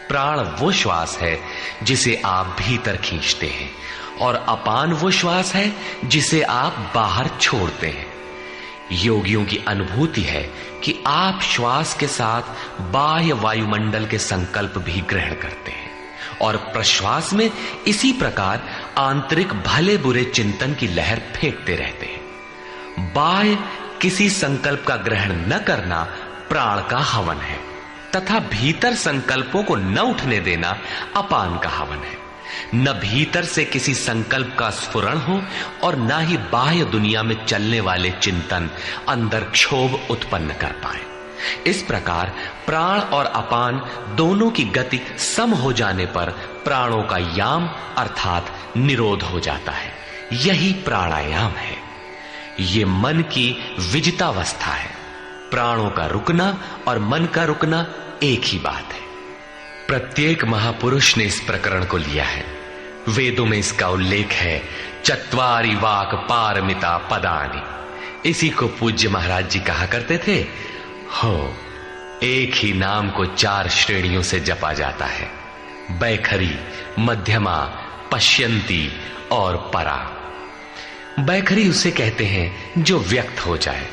प्राण वो श्वास है जिसे आप भीतर खींचते हैं और अपान वो श्वास है जिसे आप बाहर छोड़ते हैं। योगियों की अनुभूति है कि आप श्वास के साथ बाह्य वायुमंडल के संकल्प भी ग्रहण करते हैं और प्रश्वास में इसी प्रकार आंतरिक भले बुरे चिंतन की लहर फेंकते रहते हैं। बाह्य किसी संकल्प का ग्रहण न करना प्राण का हवन है तथा भीतर संकल्पों को न उठने देना अपान का हवन है। न भीतर से किसी संकल्प का स्फुरण हो और न ही बाह्य दुनिया में चलने वाले चिंतन अंदर क्षोभ उत्पन्न कर पाए। इस प्रकार प्राण और अपान दोनों की गति सम हो जाने पर प्राणों का याम अर्थात निरोध हो जाता है। यही प्राणायाम है। ये मन की विजितावस्था है। प्राणों का रुकना और मन का रुकना एक ही बात है। प्रत्येक महापुरुष ने इस प्रकरण को लिया है। वेदों में इसका उल्लेख है, चत्वारि वाक पारमिता पदानि। इसी को पूज्य महाराज जी कहा करते थे। हो, एक ही नाम को 4 श्रेणियों से जपा जाता है, बैखरी, मध्यमा, पश्यंती और परा। बैखरी उसे कहते हैं जो व्यक्त हो जाए,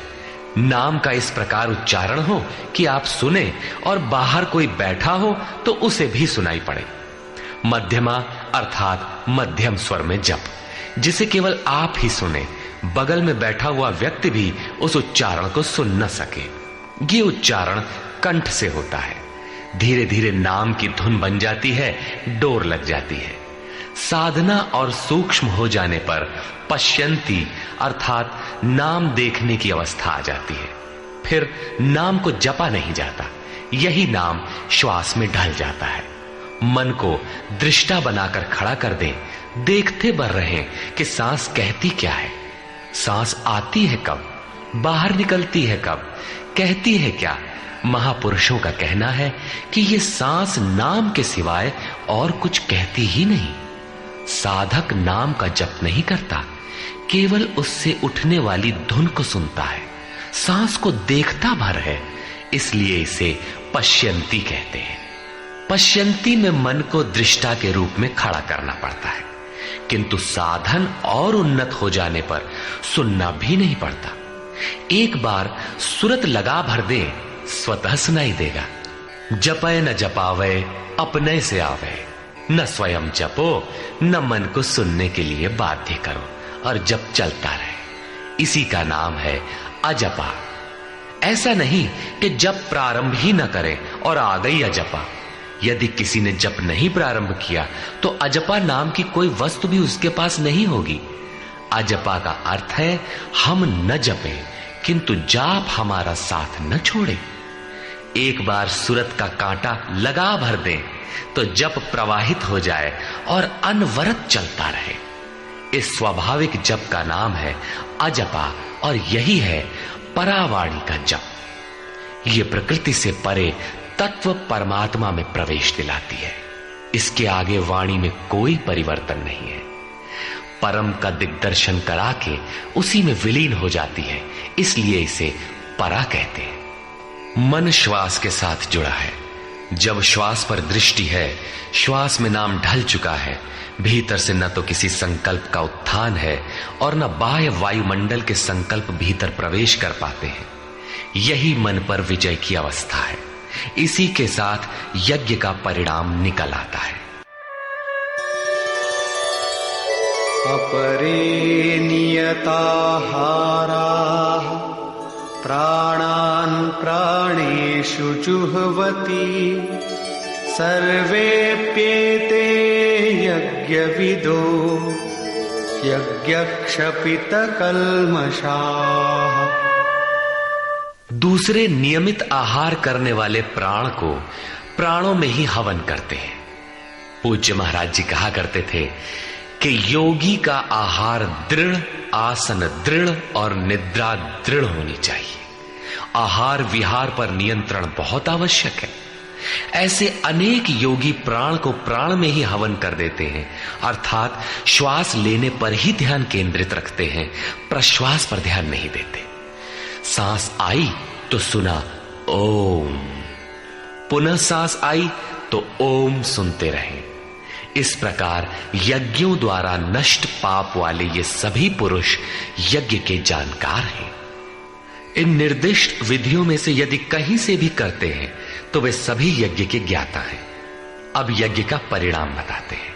नाम का इस प्रकार उच्चारण हो कि आप सुने और बाहर कोई बैठा हो तो उसे भी सुनाई पड़े। मध्यमा अर्थात मध्यम स्वर में जप, जिसे केवल आप ही सुने, बगल में बैठा हुआ व्यक्ति भी उस उच्चारण को सुन न सके। ये उच्चारण कंठ से होता है। धीरे धीरे नाम की धुन बन जाती है, डोर लग जाती है। साधना और सूक्ष्म हो जाने पर पश्यंती अर्थात नाम देखने की अवस्था आ जाती है। फिर नाम को जपा नहीं जाता, यही नाम श्वास में ढल जाता है। मन को दृष्टा बनाकर खड़ा कर दें, देखते बर रहें कि सांस कहती क्या है, सांस आती है कब, बाहर निकलती है कब, कहती है क्या। महापुरुषों का कहना है कि ये सांस नाम के सिवाय और कुछ कहती ही नहीं। साधक नाम का जप नहीं करता, केवल उससे उठने वाली धुन को सुनता है, सांस को देखता भर है, इसलिए इसे पश्यंती कहते हैं। पश्यंती में मन को दृष्टा के रूप में खड़ा करना पड़ता है, किंतु साधन और उन्नत हो जाने पर सुनना भी नहीं पड़ता। एक बार सुरत लगा भर दे, स्वतः सुनाई देगा। जपय न जपावे अपने से आवे, न स्वयं जपो न मन को सुनने के लिए बाध्य करो, और जप चलता रहे। इसी का नाम है अजपा। ऐसा नहीं कि जप प्रारंभ ही न करे और आ गई अजपा। यदि किसी ने जप नहीं प्रारंभ किया तो अजपा नाम की कोई वस्तु भी उसके पास नहीं होगी। अजपा का अर्थ है हम न जपें किंतु जाप हमारा साथ न छोड़े। एक बार सुरत का कांटा लगा भर दें तो जप प्रवाहित हो जाए और अनवरत चलता रहे। इस स्वाभाविक जप का नाम है अजपा, और यही है परावाणी का जप। ये प्रकृति से परे तत्व परमात्मा में प्रवेश दिलाती है। इसके आगे वाणी में कोई परिवर्तन नहीं है। परम का दिग्दर्शन करा के उसी में विलीन हो जाती है, इसलिए इसे परा कहते हैं। मन श्वास के साथ जुड़ा है। जब श्वास पर दृष्टि है, श्वास में नाम ढल चुका है, भीतर से न तो किसी संकल्प का उत्थान है और न बाह्य वायुमंडल के संकल्प भीतर प्रवेश कर पाते हैं। यही मन पर विजय की अवस्था है। इसी के साथ यज्ञ का परिणाम निकल आता है। अपरे नियताहाराः प्राणान् प्राणेषु जुह्वति सर्वेप्येते यज्ञविदो यज्ञक्षपितकल्मषाः। दूसरे नियमित आहार करने वाले प्राण को प्राणों में ही हवन करते हैं। पूज्य महाराज जी कहा करते थे कि योगी का आहार दृढ़, आसन दृढ़ और निद्रा दृढ़ होनी चाहिए। आहार विहार पर नियंत्रण बहुत आवश्यक है। ऐसे अनेक योगी प्राण को प्राण में ही हवन कर देते हैं, अर्थात श्वास लेने पर ही ध्यान केंद्रित रखते हैं, प्रश्वास पर ध्यान नहीं देते। सांस आई तो सुना ओम, पुनः सांस आई तो ओम सुनते रहें। इस प्रकार यज्ञों द्वारा नष्ट पाप वाले ये सभी पुरुष यज्ञ के जानकार हैं। इन निर्दिष्ट विधियों में से यदि कहीं से भी करते हैं तो वे सभी यज्ञ के ज्ञाता हैं। अब यज्ञ का परिणाम बताते हैं।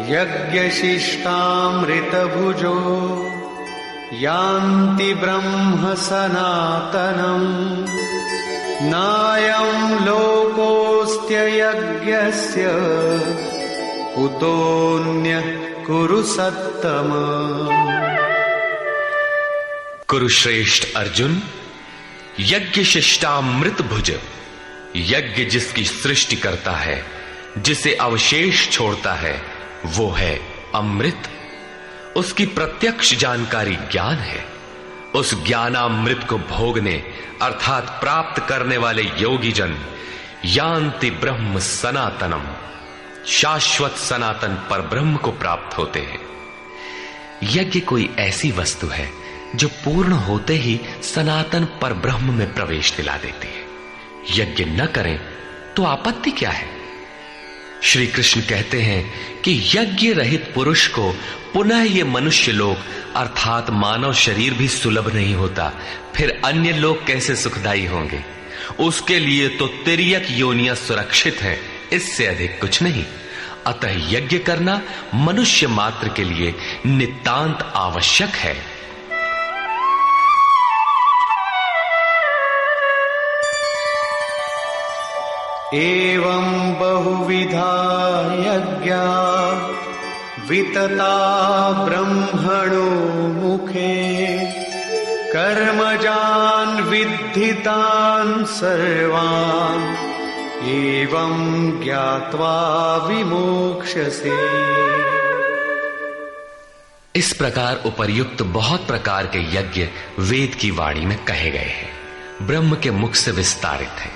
यज्ञशिष्टामृतभुजो यान्ति ब्रह्म सनातनम् नायं लोकोऽस्त्ययज्ञस्य कुतोऽन्यः कुरु सत्तम। कुरुश्रेष्ठ अर्जुन, यज्ञ शिष्टामृत भुज, यज्ञ जिसकी सृष्टि करता है, जिसे अवशेष छोड़ता है, वो है अमृत। उसकी प्रत्यक्ष जानकारी ज्ञान है। उस ज्ञानामृत को भोगने अर्थात प्राप्त करने वाले योगी जन यान्ति ब्रह्म सनातनम, शाश्वत सनातन पर ब्रह्म को प्राप्त होते हैं। यज्ञ कोई ऐसी वस्तु है जो पूर्ण होते ही सनातन पर ब्रह्म में प्रवेश दिला देती है। यज्ञ न करें तो आपत्ति क्या है? श्री कृष्ण कहते हैं कि यज्ञ रहित पुरुष को पुनः ये मनुष्य लोक अर्थात मानव शरीर भी सुलभ नहीं होता, फिर अन्य लोग कैसे सुखदायी होंगे? उसके लिए तो तिर्यक योनियां सुरक्षित हैं, इससे अधिक कुछ नहीं। अतः यज्ञ करना मनुष्य मात्र के लिए नितांत आवश्यक है। एवं बहुविधा यज्ञा वितता ब्रह्मणो मुखे कर्मजान् विद्धितान् सर्वान् एवं ज्ञात्वा विमोक्ष्यसे। इस प्रकार उपर्युक्त बहुत प्रकार के यज्ञ वेद की वाणी में कहे गए हैं, ब्रह्म के मुख से विस्तारित है।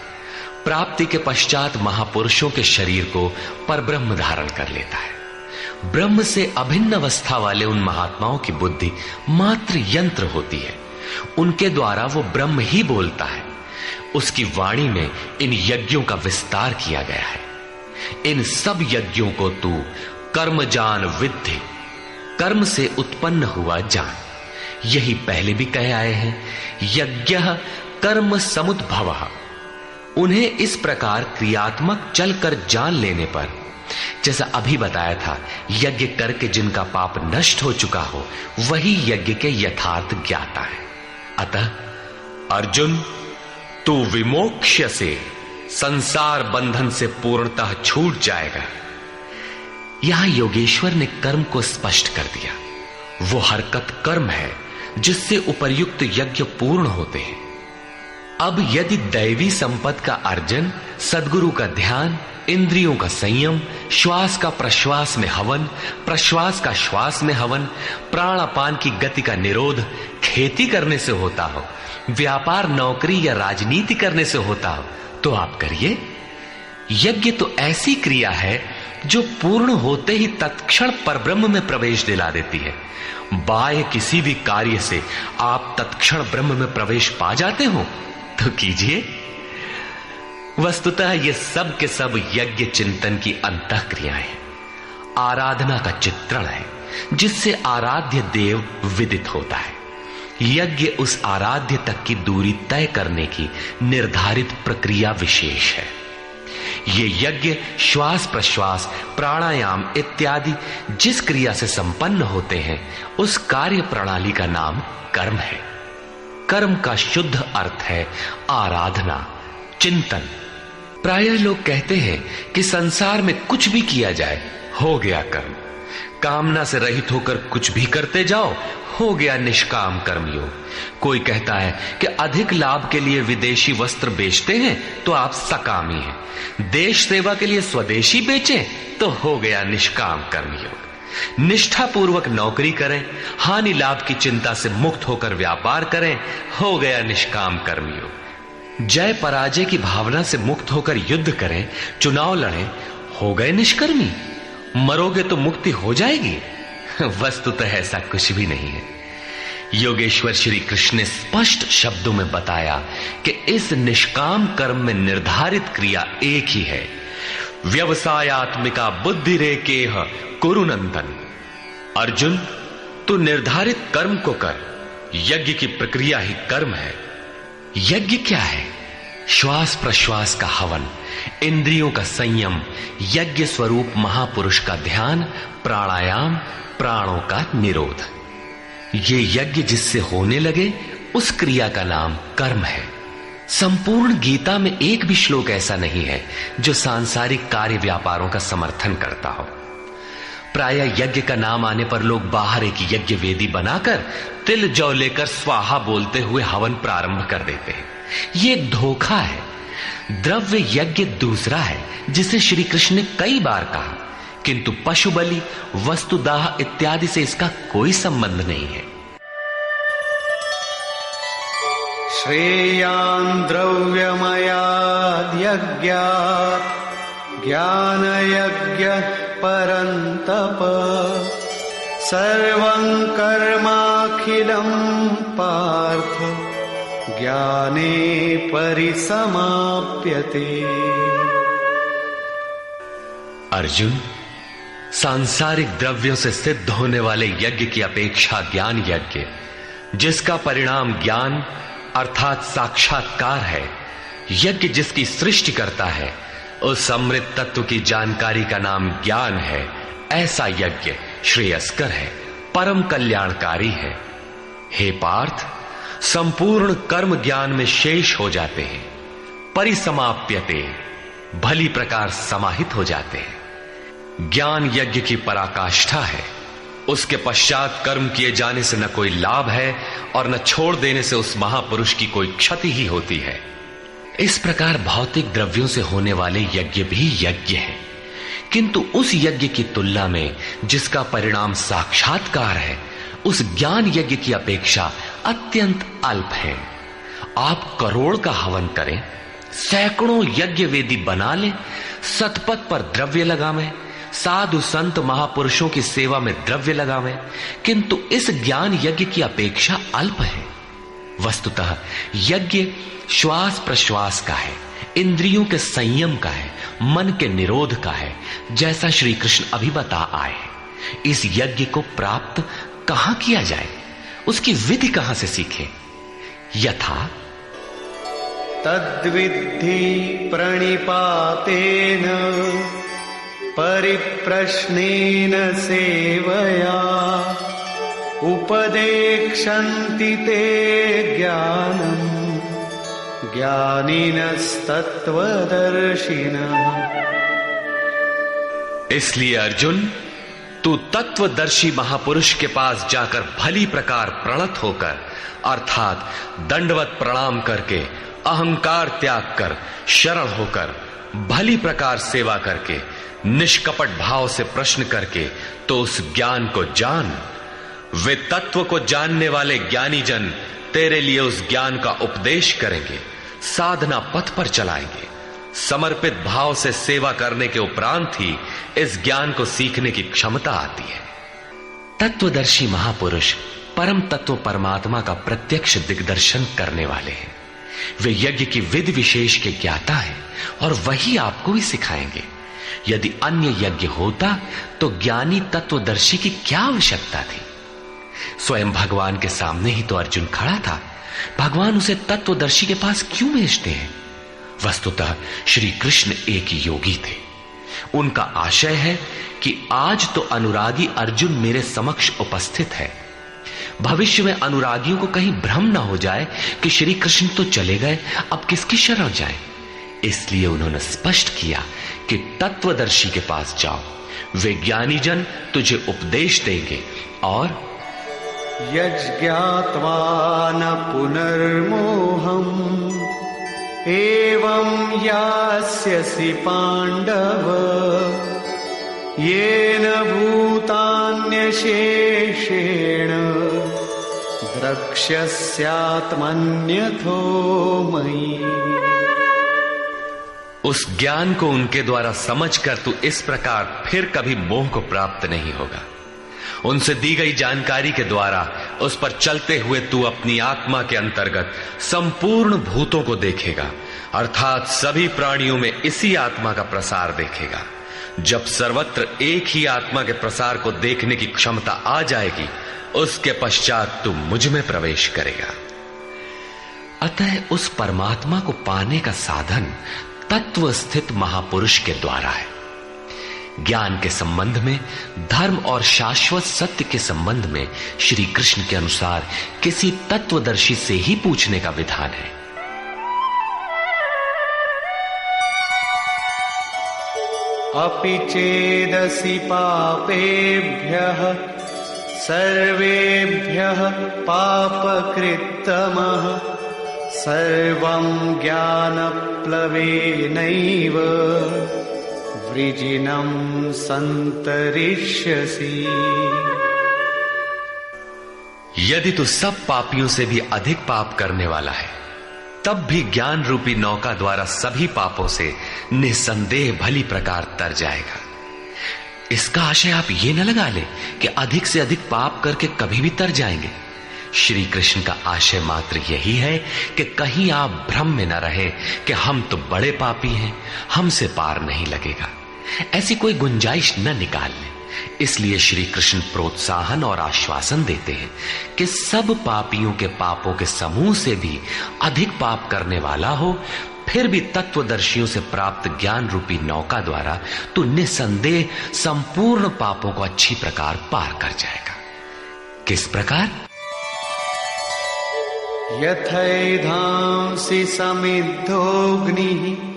प्राप्ति के पश्चात महापुरुषों के शरीर को परब्रह्म धारण कर लेता है। ब्रह्म से अभिन्न अवस्था वाले उन महात्माओं की बुद्धि मात्र यंत्र होती है, उनके द्वारा वो ब्रह्म ही बोलता है। उसकी वाणी में इन यज्ञों का विस्तार किया गया है। इन सब यज्ञों को तू कर्मजान विद्धि, कर्म से उत्पन्न हुआ जान। यही पहले भी कहे आए हैं, यज्ञः कर्म समुद्भवः। उन्हें इस प्रकार क्रियात्मक चलकर जान लेने पर, जैसा अभी बताया था, यज्ञ करके जिनका पाप नष्ट हो चुका हो वही यज्ञ के यथार्थ ज्ञाता है। अतः अर्जुन, तू विमोक्ष्य से संसार बंधन से पूर्णतः छूट जाएगा। यहां योगेश्वर ने कर्म को स्पष्ट कर दिया। वो हरकत कर्म है जिससे उपर्युक्त यज्ञ पूर्ण होते हैं। अब यदि दैवी संपत्ति का अर्जन, सद्गुरु का ध्यान, इंद्रियों का संयम, श्वास का प्रश्वास में हवन, प्रश्वास का श्वास में हवन, प्राणापान की गति का निरोध खेती करने से होता हो, व्यापार, नौकरी या राजनीति करने से होता हो, तो आप करिए। यज्ञ तो ऐसी क्रिया है जो पूर्ण होते ही तत्क्षण परब्रह्म में प्रवेश दिला देती है। बाह्य किसी भी कार्य से आप तत्क्षण ब्रह्म में प्रवेश पा जाते हो तो कीजिए। वस्तुतः ये सब के सब यज्ञ चिंतन की अंतः क्रियाएं हैं, आराधना का चित्रण है जिससे आराध्य देव विदित होता है। यज्ञ उस आराध्य तक की दूरी तय करने की निर्धारित प्रक्रिया विशेष है। ये यज्ञ श्वास प्रश्वास, प्राणायाम इत्यादि जिस क्रिया से संपन्न होते हैं उस कार्य प्रणाली का नाम कर्म है। कर्म का शुद्ध अर्थ है आराधना, चिंतन। प्रायः लोग कहते हैं कि संसार में कुछ भी किया जाए हो गया कर्म, कामना से रहित होकर कुछ भी करते जाओ हो गया निष्काम कर्मयोग। कोई कहता है कि अधिक लाभ के लिए विदेशी वस्त्र बेचते हैं तो आप सकामी हैं, देश सेवा के लिए स्वदेशी बेचें तो हो गया निष्काम कर्मयोग। निष्ठापूर्वक नौकरी करें, हानि लाभ की चिंता से मुक्त होकर व्यापार करें, हो गया निष्काम कर्मयोग। जय पराजय की भावना से मुक्त होकर युद्ध करें, चुनाव लड़ें, हो गए निष्कर्मी। मरोगे तो मुक्ति हो जाएगी। वस्तुतः ऐसा कुछ भी नहीं है। योगेश्वर श्री कृष्ण ने स्पष्ट शब्दों में बताया कि इस निष्काम कर्म में निर्धारित क्रिया एक ही है, व्यवसायात्मिका बुद्धि रेकेह कुरुनंदन। अर्जुन, तू निर्धारित कर्म को कर, यज्ञ की प्रक्रिया ही कर्म है। यज्ञ क्या है? श्वास प्रश्वास का हवन, इंद्रियों का संयम, यज्ञ स्वरूप महापुरुष का ध्यान, प्राणायाम, प्राणों का निरोध। ये यज्ञ जिससे होने लगे उस क्रिया का नाम कर्म है। संपूर्ण गीता में एक भी श्लोक ऐसा नहीं है जो सांसारिक कार्य व्यापारों का समर्थन करता हो। प्रायः यज्ञ का नाम आने पर लोग बाहर एक यज्ञ वेदी बनाकर तिल जौ लेकर स्वाहा बोलते हुए हवन प्रारंभ कर देते हैं। ये धोखा है। द्रव्य यज्ञ दूसरा है जिसे श्री कृष्ण ने कई बार कहा, किंतु पशु बलि, वस्तुदाह इत्यादि से इसका कोई संबंध नहीं है। श्रेयान् द्रव्यमयाद् यज्ञात् ज्ञानयज्ञः परन्तप सर्वं कर्माखिलं पार्थ ज्ञाने परिसमाप्यते। अर्जुन, सांसारिक द्रव्यों से सिद्ध होने वाले यज्ञ की अपेक्षा ज्ञान यज्ञ, जिसका परिणाम ज्ञान अर्थात साक्षात्कार है, यज्ञ जिसकी सृष्टि करता है, उस अमृत तत्व की जानकारी का नाम ज्ञान है। ऐसा यज्ञ श्रेयस्कर है, परम कल्याणकारी है। हे पार्थ, संपूर्ण कर्म ज्ञान में शेष हो जाते हैं, परिसमाप्यते, भली प्रकार समाहित हो जाते हैं। ज्ञान यज्ञ की पराकाष्ठा है। उसके पश्चात कर्म किए जाने से न कोई लाभ है और न छोड़ देने से उस महापुरुष की कोई क्षति ही होती है। इस प्रकार भौतिक द्रव्यों से होने वाले यज्ञ भी यज्ञ है, किंतु उस यज्ञ की तुलना में जिसका परिणाम साक्षात्कार है, उस ज्ञान यज्ञ की अपेक्षा अत्यंत अल्प है। आप करोड़ का हवन करें, सैकड़ों यज्ञ वेदी बना लें, सतपथ पर द्रव्य लगावें, साधु संत महापुरुषों की सेवा में द्रव्य लगावें, किंतु इस ज्ञान यज्ञ की अपेक्षा अल्प है। वस्तुतः यज्ञ श्वास प्रश्वास का है, इंद्रियों के संयम का है, मन के निरोध का है, जैसा श्री कृष्ण अभी बता आए। इस यज्ञ को प्राप्त कहां किया जाए, उसकी विधि कहां से सीखें? यथा तद्विद्धि प्रणिपातेन परिप्रश्नेन सेवया उपदेक्षन्ति ते ज्ञानम् ज्ञानिनस्तत्त्वदर्शिनः। इसलिए अर्जुन, तू तत्वदर्शी महापुरुष के पास जाकर भली प्रकार प्रणत होकर, अर्थात दंडवत प्रणाम करके, अहंकार त्याग कर, शरण होकर, भली प्रकार सेवा करके, निष्कपट भाव से प्रश्न करके तो उस ज्ञान को जान। वे तत्व को जानने वाले ज्ञानी जन तेरे लिए उस ज्ञान का उपदेश करेंगे, साधना पथ पर चलाएंगे। समर्पित भाव से सेवा करने के उपरांत ही इस ज्ञान को सीखने की क्षमता आती है। तत्वदर्शी महापुरुष परम तत्व परमात्मा का प्रत्यक्ष दिग्दर्शन करने वाले हैं। वे यज्ञ की विधि विशेष के ज्ञाता हैं और वही आपको भी सिखाएंगे। यदि अन्य यज्ञ होता तो ज्ञानी तत्वदर्शी की क्या आवश्यकता थी? स्वयं भगवान के सामने ही तो अर्जुन खड़ा था। भगवान उसे तत्वदर्शी के पास क्यों भेजते हैं? वस्तुतः श्री कृष्ण एक योगी थे। उनका आशय है कि आज तो अनुरागी अर्जुन मेरे समक्ष उपस्थित है, भविष्य में अनुरागियों को कहीं भ्रम न हो जाए कि श्री कृष्ण तो चले गए, अब किसकी शरण जाए। इसलिए उन्होंने स्पष्ट किया कि तत्वदर्शी के पास जाओ, वे ज्ञानी जन तुझे उपदेश देंगे और यज्ञात्वा न पुनर्मोहम् एवं यास्यसि पांडव येन भूतान्यशेषेण द्रक्ष्यस्यात्मन्यथो मयि। उस ज्ञान को उनके द्वारा समझकर तू इस प्रकार फिर कभी मोह को प्राप्त नहीं होगा। उनसे दी गई जानकारी के द्वारा उस पर चलते हुए तू अपनी आत्मा के अंतर्गत संपूर्ण भूतों को देखेगा, अर्थात सभी प्राणियों में इसी आत्मा का प्रसार देखेगा। जब सर्वत्र एक ही आत्मा के प्रसार को देखने की क्षमता आ जाएगी, उसके पश्चात तू मुझ में प्रवेश करेगा। अतः उस परमात्मा को पाने का साधन तत्व स्थित महापुरुष के द्वारा है। ज्ञान के संबंध में, धर्म और शाश्वत सत्य के संबंध में श्री कृष्ण के अनुसार किसी तत्वदर्शी से ही पूछने का विधान है। अपि चेदसि पापेभ्यः सर्वेभ्यः पापकृत्तमः सर्वं ज्ञानप्लवेनैव वृजिनं संतरिष्यसि। यदि तू सब पापियों से भी अधिक पाप करने वाला है, तब भी ज्ञान रूपी नौका द्वारा सभी पापों से निसंदेह भली प्रकार तर जाएगा। इसका आशय आप ये न लगा ले कि अधिक से अधिक पाप करके कभी भी तर जाएंगे। श्री कृष्ण का आशय मात्र यही है कि कहीं आप भ्रम में न रहे कि हम तो बड़े पापी हैं, हमसे पार नहीं लगेगा। ऐसी कोई गुंजाइश न निकाल लें। इसलिए श्री कृष्ण प्रोत्साहन और आश्वासन देते हैं कि सब पापियों के पापों के समूह से भी अधिक पाप करने वाला हो, फिर भी तत्वदर्शियों से प्राप्त ज्ञान रूपी नौका द्वारा तू निसंदेह संपूर्ण पापों को अच्छी प्रकार पार कर जाएगा। किस प्रकार? यथैधांसि समिद्धोऽग्निः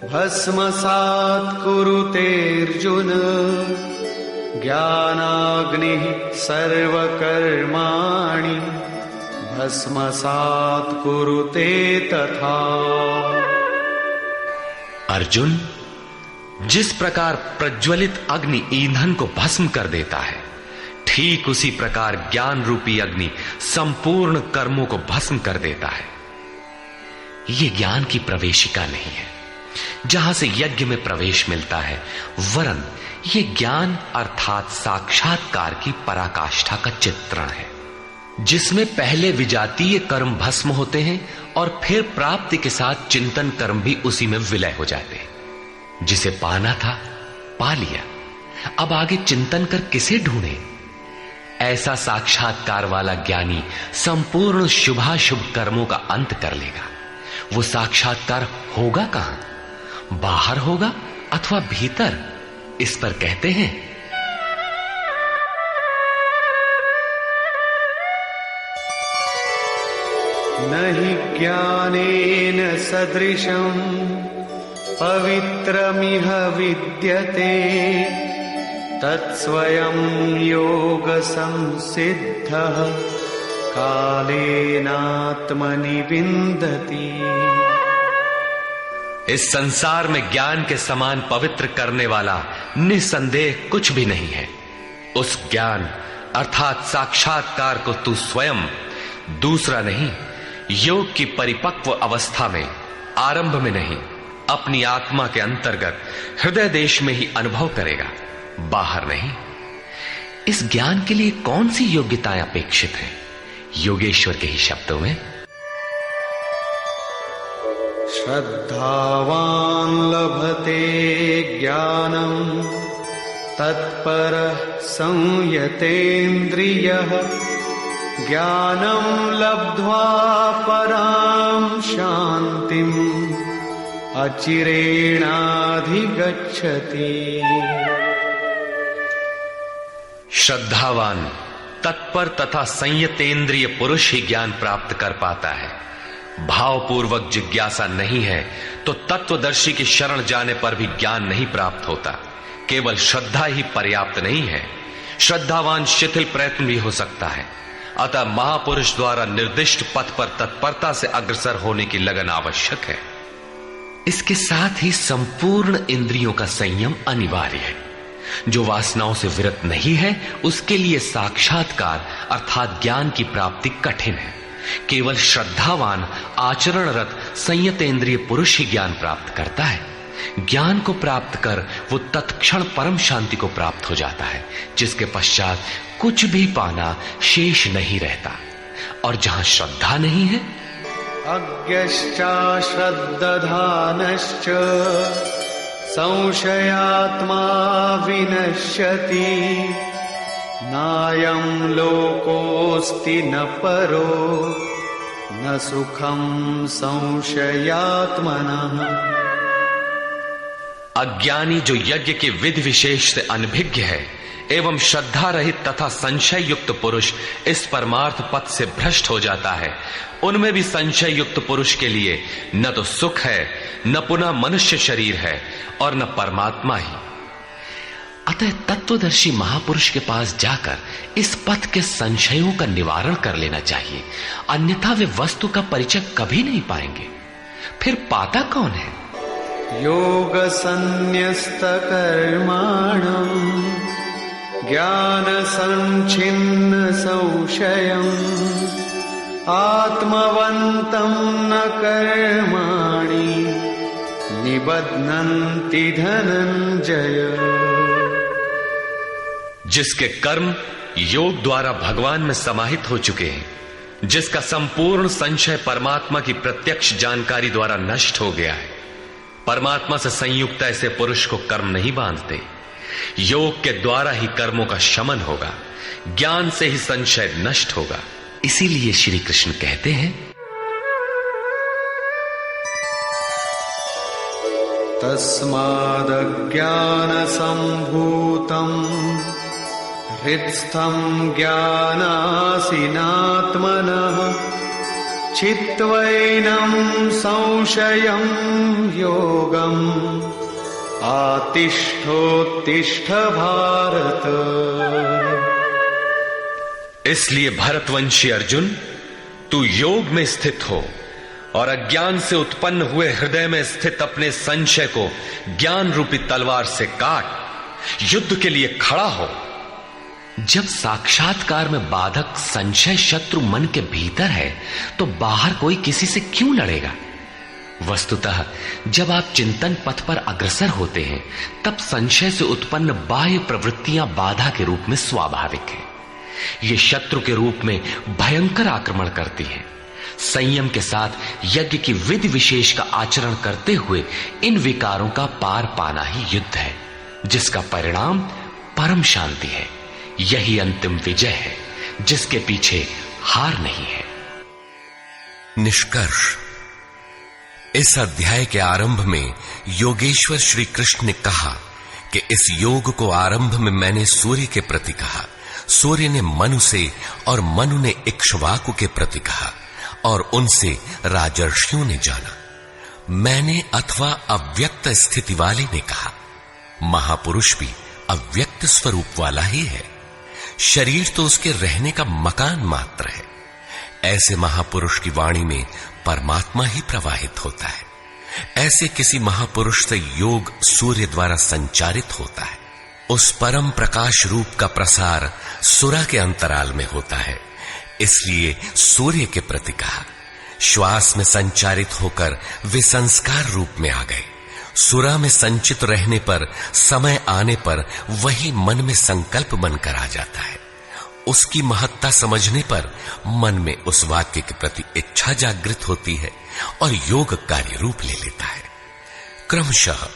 भस्मसात् कुरुतेऽर्जुन ज्ञानाग्निः सर्वकर्माणि भस्मसात् कुरुते तथा। अर्जुन, जिस प्रकार प्रज्वलित अग्नि ईंधन को भस्म कर देता है, ठीक उसी प्रकार ज्ञान रूपी अग्नि संपूर्ण कर्मों को भस्म कर देता है। यह ज्ञान की प्रवेशिका नहीं है जहां से यज्ञ में प्रवेश मिलता है, वरन यह ज्ञान अर्थात साक्षात्कार की पराकाष्ठा का चित्रण है, जिसमें पहले विजातीय कर्म भस्म होते हैं और फिर प्राप्ति के साथ चिंतन कर्म भी उसी में विलय हो जाते हैं। जिसे पाना था पा लिया, अब आगे चिंतन कर किसे ढूंढे? ऐसा साक्षात्कार वाला ज्ञानी संपूर्ण शुभाशुभ कर्मों का अंत कर लेगा। वो साक्षात्कार होगा कहां? बाहर होगा अथवा भीतर? इस पर कहते हैं, नहि ज्ञानेन सदृशं पवित्रमिह विद्यते तत्स्वयं योग संसिद्धः कालेनात्मनि विन्दति। इस संसार में ज्ञान के समान पवित्र करने वाला निसंदेह कुछ भी नहीं है। उस ज्ञान अर्थात साक्षात्कार को तू स्वयं, दूसरा नहीं, योग की परिपक्व अवस्था में, आरंभ में नहीं, अपनी आत्मा के अंतर्गत हृदय देश में ही अनुभव करेगा, बाहर नहीं। इस ज्ञान के लिए कौन सी योग्यताएं अपेक्षित हैं? योगेश्वर के ही शब्दों में, श्रद्धावान लभते ज्ञानम् तत्परः संयतेन्द्रियः ज्ञानं लब्ध्वा परां शान्तिम् अचिरेणाधिगच्छति। श्रद्धावान, तत्पर तथा संयतेंद्रिय पुरुष ही ज्ञान प्राप्त कर पाता है। भावपूर्वक जिज्ञासा नहीं है तो तत्वदर्शी की शरण जाने पर भी ज्ञान नहीं प्राप्त होता। केवल श्रद्धा ही पर्याप्त नहीं है। श्रद्धावान शिथिल प्रयत्न भी हो सकता है। अतः महापुरुष द्वारा निर्दिष्ट पथ पर तत्परता से अग्रसर होने की लगन आवश्यक है। इसके साथ ही संपूर्ण इंद्रियों का संयम अनिवार्य है। जो वासनाओं से विरत नहीं है उसके लिए साक्षात्कार अर्थात ज्ञान की प्राप्ति कठिन है। केवल श्रद्धावान आचरणरत संयतेंद्रिय पुरुष ही ज्ञान प्राप्त करता है। ज्ञान को प्राप्त कर वो तत्क्षण परम शांति को प्राप्त हो जाता है, जिसके पश्चात कुछ भी पाना शेष नहीं रहता। और जहां श्रद्धा नहीं है, अज्ञश्चा श्रद्धानश्च संशयात्मा विनश्यति नायं लोकोऽस्ति न परो न सुखं संशयात्मनः। अज्ञानी जो यज्ञ के विधि विशेष से अनभिज्ञ है एवं श्रद्धा रहित तथा संशय युक्त पुरुष इस परमार्थ पथ से भ्रष्ट हो जाता है। उनमें भी संशय युक्त पुरुष के लिए न तो सुख है, न पुनः मनुष्य शरीर है और न परमात्मा ही। अतः तत्वदर्शी महापुरुष के पास जाकर इस पथ के संशयों का निवारण कर लेना चाहिए, अन्यथा वे वस्तु का परिचय कभी नहीं पाएंगे। फिर पाता कौन है? योग संन्यस्त कर्माणम् ज्ञान संच्छिन्न संशयम् आत्मवन्तं न कर्माणि निबध्नन्ति धनंजय। जिसके कर्म योग द्वारा भगवान में समाहित हो चुके हैं, जिसका संपूर्ण संशय परमात्मा की प्रत्यक्ष जानकारी द्वारा नष्ट हो गया है, परमात्मा से संयुक्त ऐसे पुरुष को कर्म नहीं बांधते। योग के द्वारा ही कर्मों का शमन होगा, ज्ञान से ही संशय नष्ट होगा। इसीलिए श्री कृष्ण कहते हैं, तस्मादज्ञानसम्भूतम् हृत्स्थं ज्ञानासिनात्मनः चित्वैनं संशयं योगम् आतिष्ठोत्तिष्ठ भारत। इसलिए भरतवंशी अर्जुन, तू योग में स्थित हो और अज्ञान से उत्पन्न हुए हृदय में स्थित अपने संशय को ज्ञान रूपी तलवार से काट युद्ध के लिए खड़ा हो। जब साक्षात्कार में बाधक संशय शत्रु मन के भीतर है तो बाहर कोई किसी से क्यों लड़ेगा? वस्तुतः जब आप चिंतन पथ पर अग्रसर होते हैं तब संशय से उत्पन्न बाह्य प्रवृत्तियां बाधा के रूप में स्वाभाविक है। ये शत्रु के रूप में भयंकर आक्रमण करती है। संयम के साथ यज्ञ की विधि विशेष का आचरण करते हुए इन विकारों का पार पाना ही युद्ध है, जिसका परिणाम परम शांति है। यही अंतिम विजय है, जिसके पीछे हार नहीं है। निष्कर्ष, इस अध्याय के आरंभ में योगेश्वर श्री कृष्ण ने कहा कि इस योग को आरंभ में मैंने सूर्य के प्रति कहा, सूर्य ने मनु से और मनु ने इक्ष्वाकु के प्रति कहा और उनसे राजर्षियों ने जाना। मैंने अथवा अव्यक्त स्थिति वाले ने कहा। महापुरुष भी अव्यक्त स्वरूप वाला ही है। शरीर तो उसके रहने का मकान मात्र है। ऐसे महापुरुष की वाणी में परमात्मा ही प्रवाहित होता है। ऐसे किसी महापुरुष से योग सूर्य द्वारा संचारित होता है। उस परम प्रकाश रूप का प्रसार सुरा के अंतराल में होता है, इसलिए सूर्य के प्रति कहा। श्वास में संचारित होकर वे संस्कार रूप में आ गए। सुरा में संचित रहने पर समय आने पर वही मन में संकल्प बनकर आ जाता है। उसकी महत्ता समझने पर मन में उस वाक्य के प्रति इच्छा जागृत होती है और योग कार्य रूप ले लेता है। क्रमशः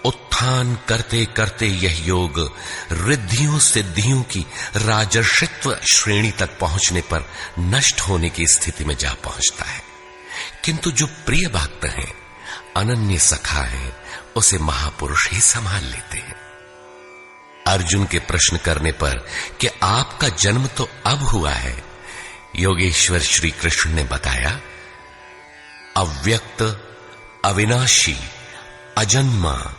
उत्थान करते करते यह योग रिद्धियों सिद्धियों की राजर्षित्व श्रेणी तक पहुंचने पर नष्ट होने की स्थिति में जा पहुंचता है। किंतु जो प्रिय भक्त हैं, अनन्य सखा हैं, उसे महापुरुष ही संभाल लेते हैं। अर्जुन के प्रश्न करने पर कि आपका जन्म तो अब हुआ है, योगेश्वर श्री कृष्ण ने बताया, अव्यक्त, अविनाशी, अजन्मा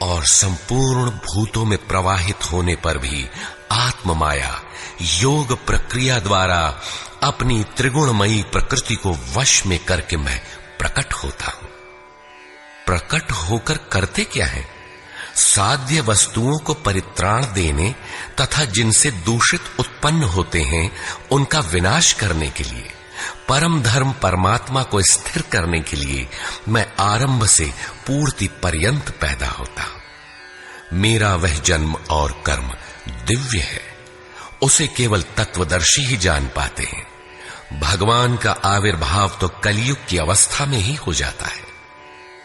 और संपूर्ण भूतों में प्रवाहित होने पर भी आत्म माया योग प्रक्रिया द्वारा अपनी त्रिगुणमयी प्रकृति को वश में करके मैं प्रकट होता हूं। प्रकट होकर करते क्या है? साध्य वस्तुओं को परित्राण देने तथा जिनसे दूषित उत्पन्न होते हैं उनका विनाश करने के लिए, परम धर्म परमात्मा को स्थिर करने के लिए मैं आरंभ से पूर्ति पर्यंत पैदा होता हूं। मेरा वह जन्म और कर्म दिव्य है, उसे केवल तत्वदर्शी ही जान पाते हैं। भगवान का आविर्भाव तो कलयुग की अवस्था में ही हो जाता है।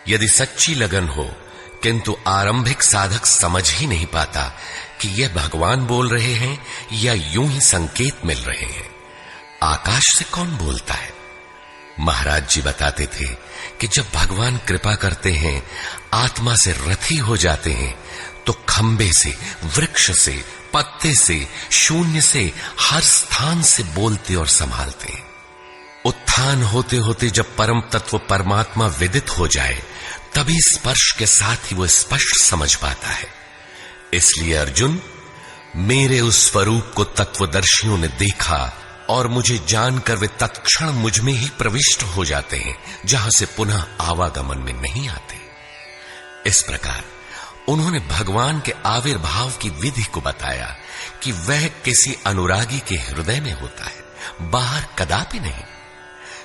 यदि सच्ची लगन हो किंतु आरंभिक साधक समझ ही नहीं पाता कि यह भगवान बोल रहे हैं या यूं ही संकेत मिल रहे हैं। आकाश से कौन बोलता है? महाराज जी बताते थे कि जब भगवान कृपा करते हैं, आत्मा से रथी हो जाते हैं, तो खंबे से, वृक्ष से, पत्ते से, शून्य से, हर स्थान से बोलते और संभालते हैं। उत्थान होते होते जब परम तत्व परमात्मा विदित हो जाए, तभी स्पर्श के साथ ही वो स्पष्ट समझ पाता है। इसलिए अर्जुन, मेरे उस स्वरूप को तत्वदर्शियों ने देखा और मुझे जानकर वे तत्क्षण मुझ में ही प्रविष्ट हो जाते हैं, जहां से पुनः आवागमन में नहीं आते। इस प्रकार उन्होंने भगवान के आविर्भाव की विधि को बताया कि वह किसी अनुरागी के हृदय में होता है, बाहर कदापि नहीं।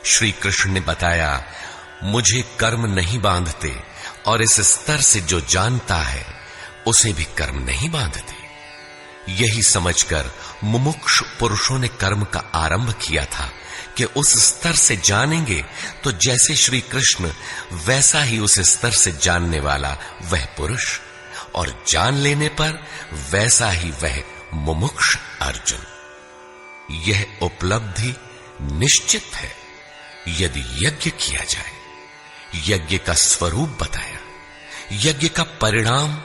श्री कृष्ण ने बताया, मुझे कर्म नहीं बांधते और इस स्तर से जो जानता है उसे भी कर्म नहीं बांधते। यही समझकर मुमुक्षु पुरुषों ने कर्म का आरंभ किया था कि उस स्तर से जानेंगे तो जैसे श्री कृष्ण, वैसा ही उस स्तर से जानने वाला वह पुरुष, और जान लेने पर वैसा ही वह मुमुक्ष अर्जुन। यह उपलब्धि निश्चित है यदि यज्ञ किया जाए। यज्ञ का स्वरूप बताया। यज्ञ का परिणाम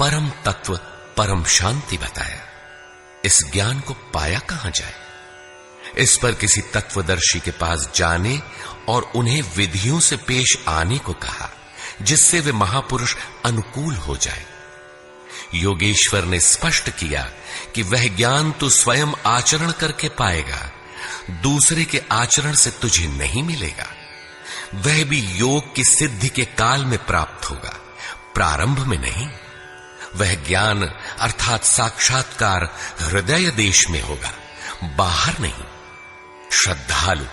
परम तत्व, परम शांति बताया। इस ज्ञान को पाया कहां जाए? इस पर किसी तत्वदर्शी के पास जाने और उन्हें विधियों से पेश आने को कहा, जिससे वे महापुरुष अनुकूल हो जाए। योगेश्वर ने स्पष्ट किया कि वह ज्ञान तू स्वयं आचरण करके पाएगा, दूसरे के आचरण से तुझे नहीं मिलेगा। वह भी योग की सिद्धि के काल में प्राप्त होगा, प्रारंभ में नहीं। वह ज्ञान अर्थात साक्षात्कार हृदय देश में होगा, बाहर नहीं। श्रद्धालु,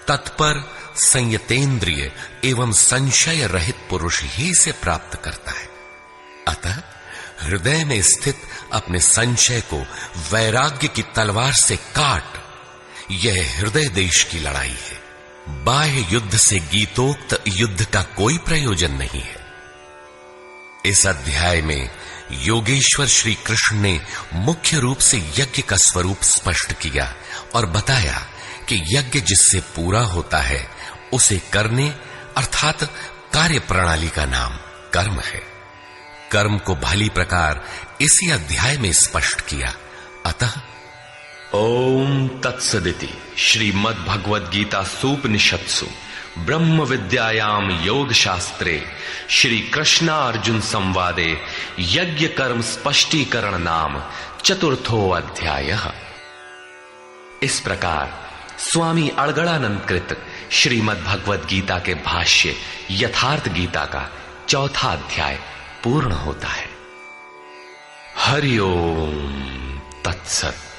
तत्पर, संयतेंद्रिय एवं संशय रहित पुरुष ही इसे प्राप्त करता है। अतः हृदय में स्थित अपने संशय को वैराग्य की तलवार से काट। यह हृदय देश की लड़ाई है। बाह्य युद्ध से गीतोक्त युद्ध का कोई प्रयोजन नहीं है। इस अध्याय में योगेश्वर श्री कृष्ण ने मुख्य रूप से यज्ञ का स्वरूप स्पष्ट किया और बताया कि यज्ञ जिससे पूरा होता है उसे करने अर्थात कार्य प्रणाली का नाम कर्म है। कर्म को भली प्रकार इसी अध्याय में स्पष्ट किया। अतः ओम तत्सदिति श्रीमद् भगवद गीता सूपनिषत्सु ब्रह्म विद्यायाम योग शास्त्रे श्री कृष्णा अर्जुन संवादे यज्ञ कर्म स्पष्टीकरण नाम चतुर्थो अध्यायः। इस प्रकार स्वामी अड़गड़ानंद कृत श्रीमद् भगवद गीता के भाष्य यथार्थ गीता का चौथा अध्याय पूर्ण होता है। हरि ओम तत्सत।